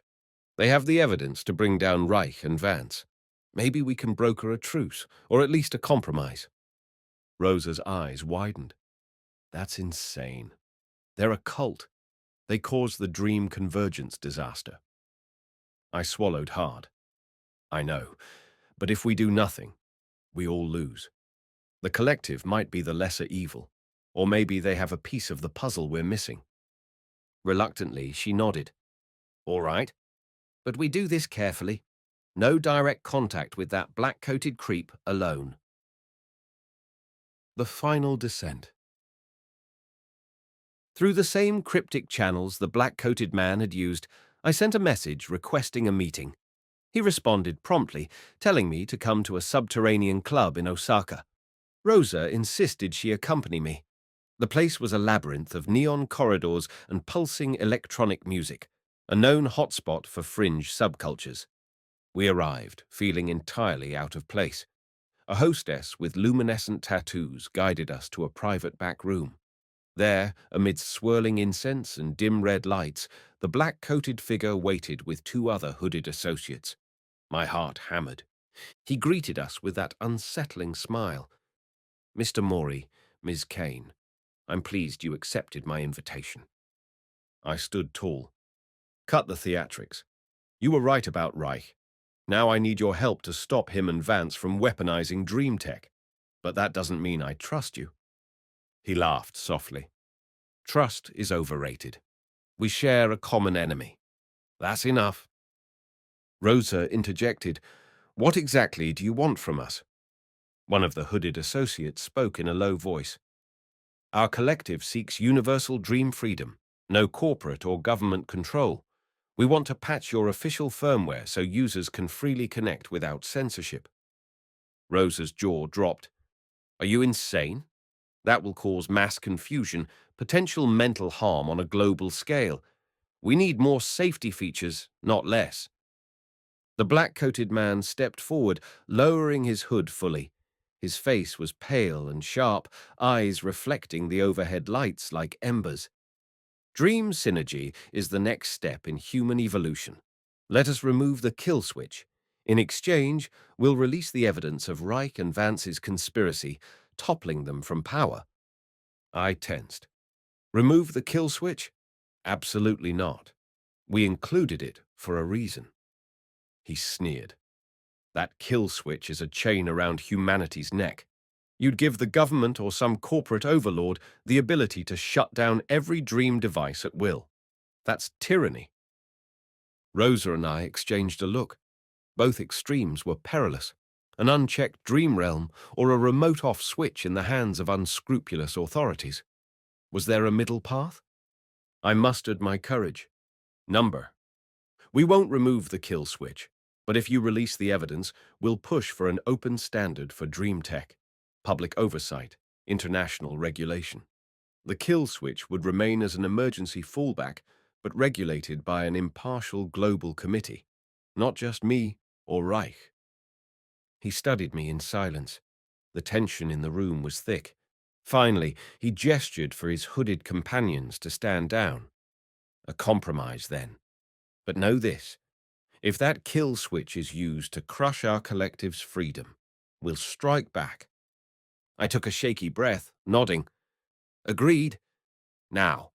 They have the evidence to bring down Reich and Vance. Maybe we can broker a truce, or at least a compromise. Rosa's eyes widened. That's insane. They're a cult. They caused the Dream Convergence disaster. I swallowed hard. I know, but if we do nothing, we all lose. The Collective might be the lesser evil, or maybe they have a piece of the puzzle we're missing. Reluctantly, she nodded. All right, but we do this carefully. No direct contact with that black-coated creep alone. The final descent. Through the same cryptic channels the black-coated man had used, I sent a message requesting a meeting. He responded promptly, telling me to come to a subterranean club in Osaka. Rosa insisted she accompany me. The place was a labyrinth of neon corridors and pulsing electronic music, a known hotspot for fringe subcultures. We arrived, feeling entirely out of place. A hostess with luminescent tattoos guided us to a private back room. There, amidst swirling incense and dim red lights, the black-coated figure waited with two other hooded associates. My heart hammered. He greeted us with that unsettling smile. Mr. Mori, Ms. Kane, I'm pleased you accepted my invitation. I stood tall. Cut the theatrics. You were right about Reich. Now I need your help to stop him and Vance from weaponizing dream tech. But that doesn't mean I trust you. He laughed softly. Trust is overrated. We share a common enemy. That's enough. Rosa interjected, What exactly do you want from us? One of the hooded associates spoke in a low voice. Our collective seeks universal dream freedom, no corporate or government control. We want to patch your official firmware so users can freely connect without censorship. Rosa's jaw dropped. Are you insane? That will cause mass confusion, potential mental harm on a global scale. We need more safety features, not less. The black-coated man stepped forward, lowering his hood fully. His face was pale and sharp, eyes reflecting the overhead lights like embers. Dream synergy is the next step in human evolution. Let us remove the kill switch. In exchange, we'll release the evidence of Reich and Vance's conspiracy, toppling them from power. I tensed. Remove the kill switch? Absolutely not. We included it for a reason. He sneered. That kill switch is a chain around humanity's neck. You'd give the government or some corporate overlord the ability to shut down every dream device at will. That's tyranny. Rosa and I exchanged a look. Both extremes were perilous. An unchecked dream realm or a remote-off switch in the hands of unscrupulous authorities. Was there a middle path? I mustered my courage. Number. We won't remove the kill switch, but if you release the evidence, we'll push for an open standard for dream tech, public oversight, international regulation. The kill switch would remain as an emergency fallback, but regulated by an impartial global committee, not just me or Reich. He studied me in silence. The tension in the room was thick. Finally, he gestured for his hooded companions to stand down. A compromise, then. But know this. If that kill switch is used to crush our collective's freedom, we'll strike back. I took a shaky breath, nodding. Agreed. Now,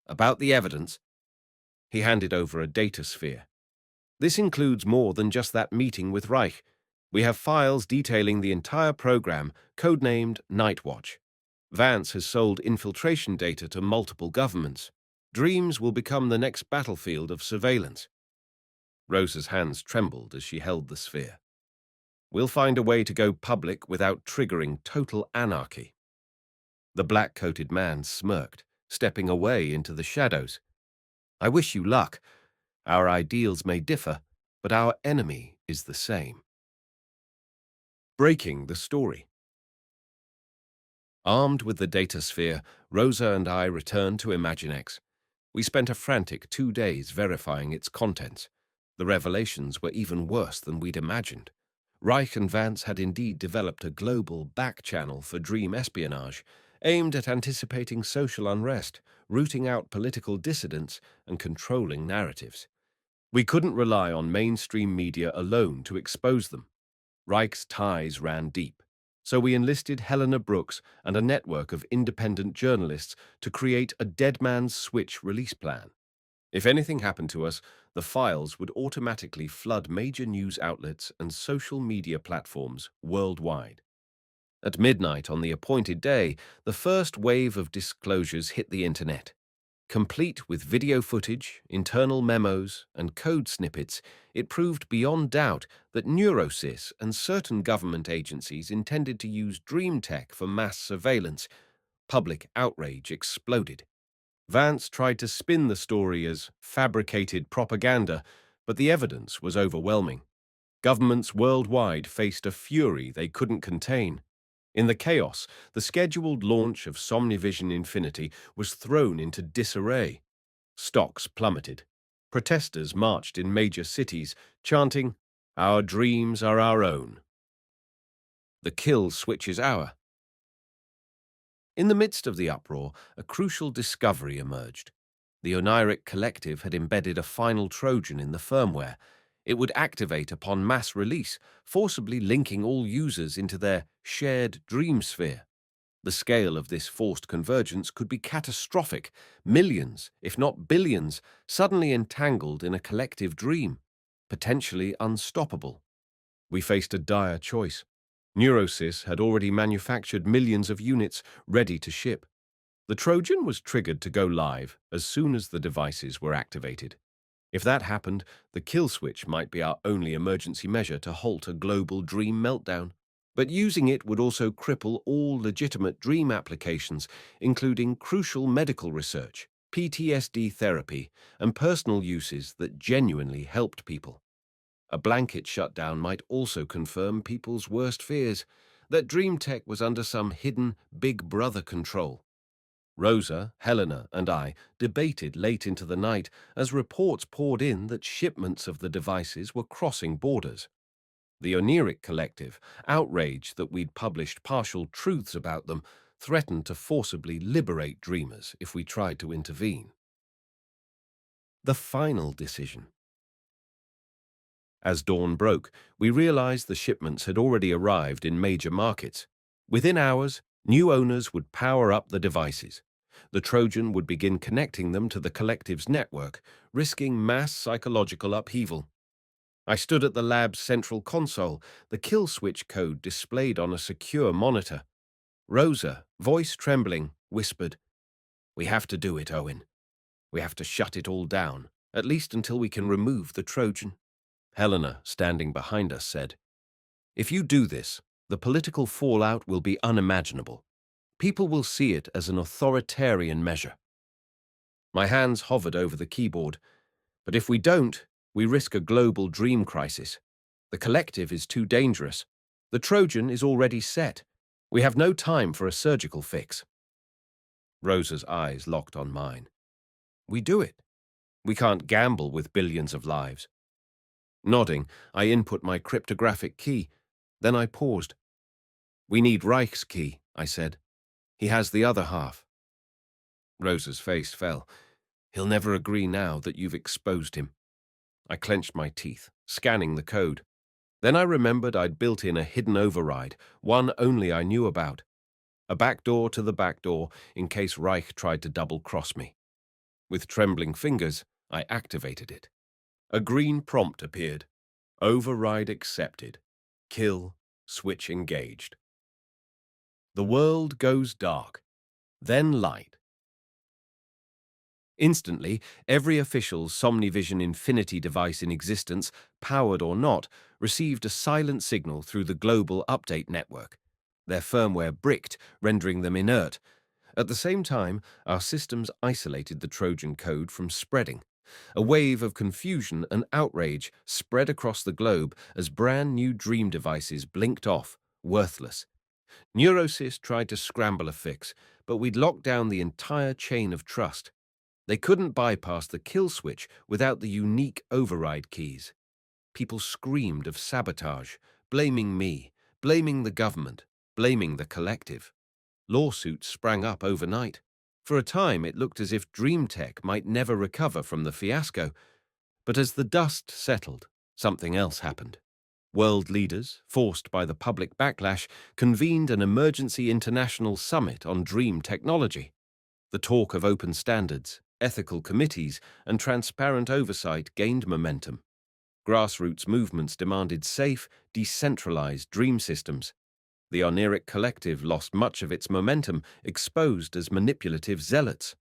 about the evidence. He handed over a data sphere. This includes more than just that meeting with Reich. We have files detailing the entire program, codenamed Nightwatch. Vance has sold infiltration data to multiple governments. Dreams will become the next battlefield of surveillance. Rosa's hands trembled as she held the sphere. We'll find a way to go public without triggering total anarchy. The black-coated man smirked, stepping away into the shadows. I wish you luck. Our ideals may differ, but our enemy is the same. Breaking the story. Armed with the data sphere, Rosa and I returned to Imaginex. We spent a frantic 2 days verifying its contents. The revelations were even worse than we'd imagined. Reich and Vance had indeed developed a global back-channel for dream espionage, aimed at anticipating social unrest, rooting out political dissidents, and controlling narratives. We couldn't rely on mainstream media alone to expose them. Reich's ties ran deep, so we enlisted Helena Brooks and a network of independent journalists to create a dead man's switch release plan. If anything happened to us, the files would automatically flood major news outlets and social media platforms worldwide. At midnight on the appointed day, the first wave of disclosures hit the internet. Complete with video footage, internal memos, and code snippets, it proved beyond doubt that NeuroSys and certain government agencies intended to use dream tech for mass surveillance. Public outrage exploded. Vance tried to spin the story as fabricated propaganda, but the evidence was overwhelming. Governments worldwide faced a fury they couldn't contain. In the chaos, the scheduled launch of SomniVision Infinity was thrown into disarray. Stocks plummeted. Protesters marched in major cities, chanting, "Our dreams are our own." The kill switch is our. In the midst of the uproar, a crucial discovery emerged. The Oniric Collective had embedded a final Trojan in the firmware. It would activate upon mass release, forcibly linking all users into their shared dream sphere. The scale of this forced convergence could be catastrophic, millions, if not billions, suddenly entangled in a collective dream, potentially unstoppable. We faced a dire choice. Neurosys had already manufactured millions of units ready to ship. The Trojan was triggered to go live as soon as the devices were activated. If that happened, the kill switch might be our only emergency measure to halt a global dream meltdown. But using it would also cripple all legitimate dream applications, including crucial medical research, PTSD therapy, and personal uses that genuinely helped people. A blanket shutdown might also confirm people's worst fears, that dream tech was under some hidden Big Brother control. Rosa, Helena, and I debated late into the night as reports poured in that shipments of the devices were crossing borders. The Oniric Collective, outraged that we'd published partial truths about them, threatened to forcibly liberate dreamers if we tried to intervene. The final decision. As dawn broke, we realized the shipments had already arrived in major markets. Within hours, new owners would power up the devices. The Trojan would begin connecting them to the collective's network, risking mass psychological upheaval. I stood at the lab's central console, the kill switch code displayed on a secure monitor. Rosa, voice trembling, whispered, "We have to do it, Owen. We have to shut it all down, at least until we can remove the Trojan." Helena, standing behind us, said, "If you do this, the political fallout will be unimaginable. People will see it as an authoritarian measure." My hands hovered over the keyboard. But if we don't, we risk a global dream crisis. The collective is too dangerous. The Trojan is already set. We have no time for a surgical fix. Rosa's eyes locked on mine. We do it. We can't gamble with billions of lives. Nodding, I input my cryptographic key. Then I paused. "We need Reich's key," I said. "He has the other half." Rosa's face fell. "He'll never agree now that you've exposed him." I clenched my teeth, scanning the code. Then I remembered I'd built in a hidden override, one only I knew about. A backdoor to the backdoor in case Reich tried to double-cross me. With trembling fingers, I activated it. A green prompt appeared. Override accepted. Kill, switch engaged. The world goes dark, then light. Instantly, every official SomniVision Infinity device in existence, powered or not, received a silent signal through the global update network. Their firmware bricked, rendering them inert. At the same time, our systems isolated the Trojan code from spreading. A wave of confusion and outrage spread across the globe as brand new dream devices blinked off, worthless. Neurosys tried to scramble a fix, but we'd locked down the entire chain of trust. They couldn't bypass the kill switch without the unique override keys. People screamed of sabotage, blaming me, blaming the government, blaming the collective. Lawsuits sprang up overnight. For a time, it looked as if dream tech might never recover from the fiasco. But as the dust settled, something else happened. World leaders, forced by the public backlash, convened an emergency international summit on dream technology. The talk of open standards, ethical committees, and transparent oversight gained momentum. Grassroots movements demanded safe, decentralized dream systems. The Oniric Collective lost much of its momentum, exposed as manipulative zealots.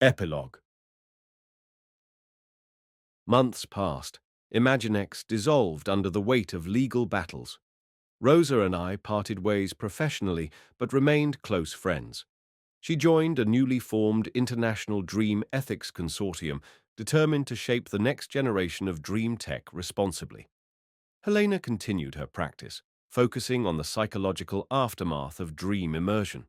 Epilogue. Months passed. Imaginex dissolved under the weight of legal battles. Rosa and I parted ways professionally, but remained close friends. She joined a newly formed International Dream Ethics Consortium, determined to shape the next generation of dream tech responsibly. Helena continued her practice, focusing on the psychological aftermath of dream immersion.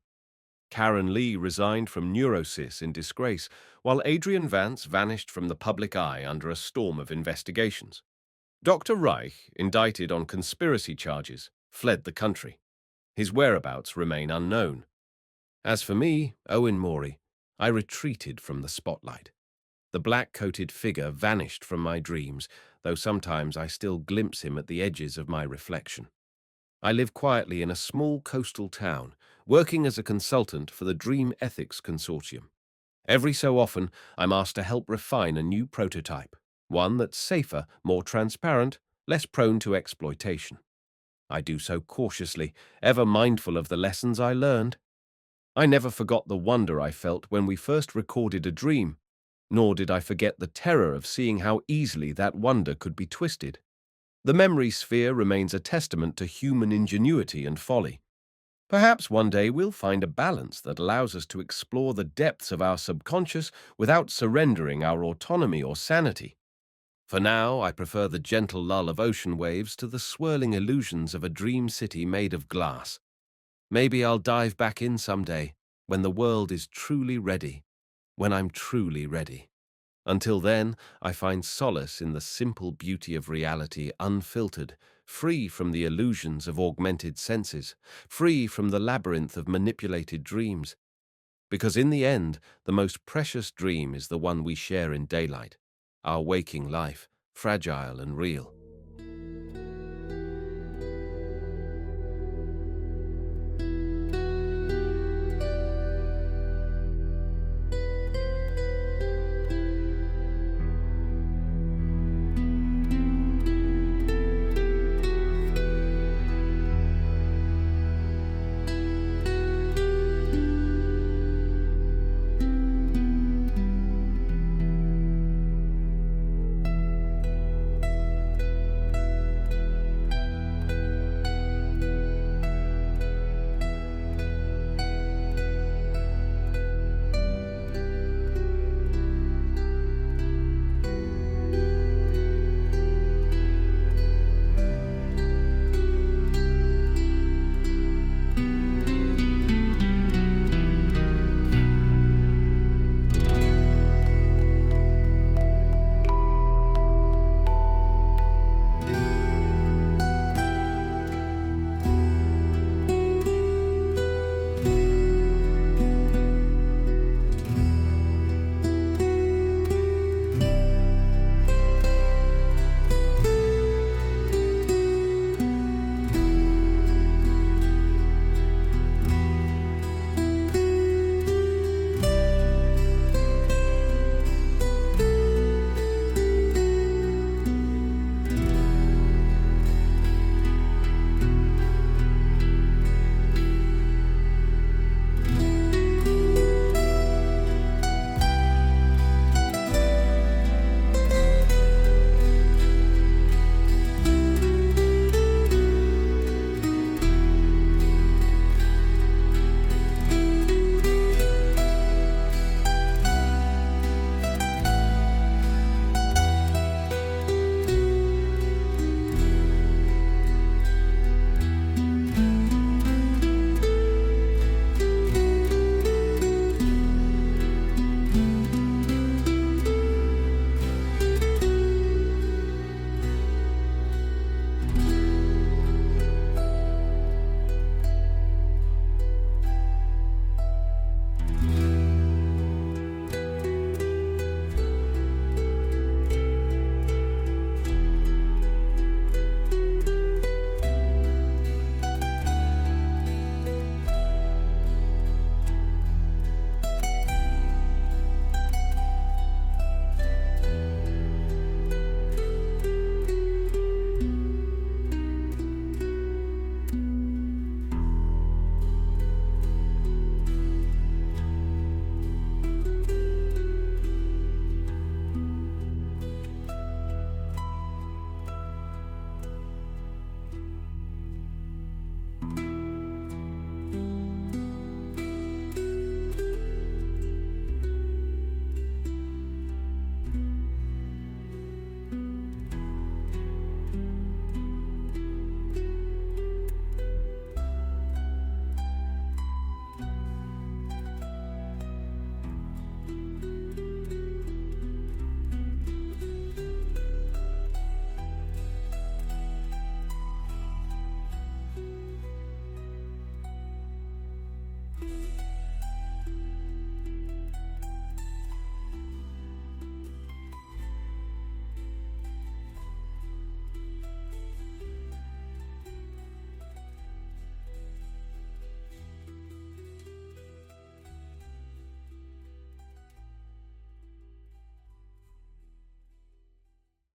Karen Lee resigned from Neurosys in disgrace, while Adrian Vance vanished from the public eye under a storm of investigations. Dr. Reich, indicted on conspiracy charges, fled the country. His whereabouts remain unknown. As for me, Owen Mori, I retreated from the spotlight. The black-coated figure vanished from my dreams, though sometimes I still glimpse him at the edges of my reflection. I live quietly in a small coastal town, working as a consultant for the Dream Ethics Consortium. Every so often, I'm asked to help refine a new prototype, one that's safer, more transparent, less prone to exploitation. I do so cautiously, ever mindful of the lessons I learned. I never forgot the wonder I felt when we first recorded a dream, nor did I forget the terror of seeing how easily that wonder could be twisted. The memory sphere remains a testament to human ingenuity and folly. Perhaps one day we'll find a balance that allows us to explore the depths of our subconscious without surrendering our autonomy or sanity. For now, I prefer the gentle lull of ocean waves to the swirling illusions of a dream city made of glass. Maybe I'll dive back in someday, when the world is truly ready, when I'm truly ready. Until then, I find solace in the simple beauty of reality unfiltered, free from the illusions of augmented senses, free from the labyrinth of manipulated dreams. Because in the end, the most precious dream is the one we share in daylight, our waking life, fragile and real.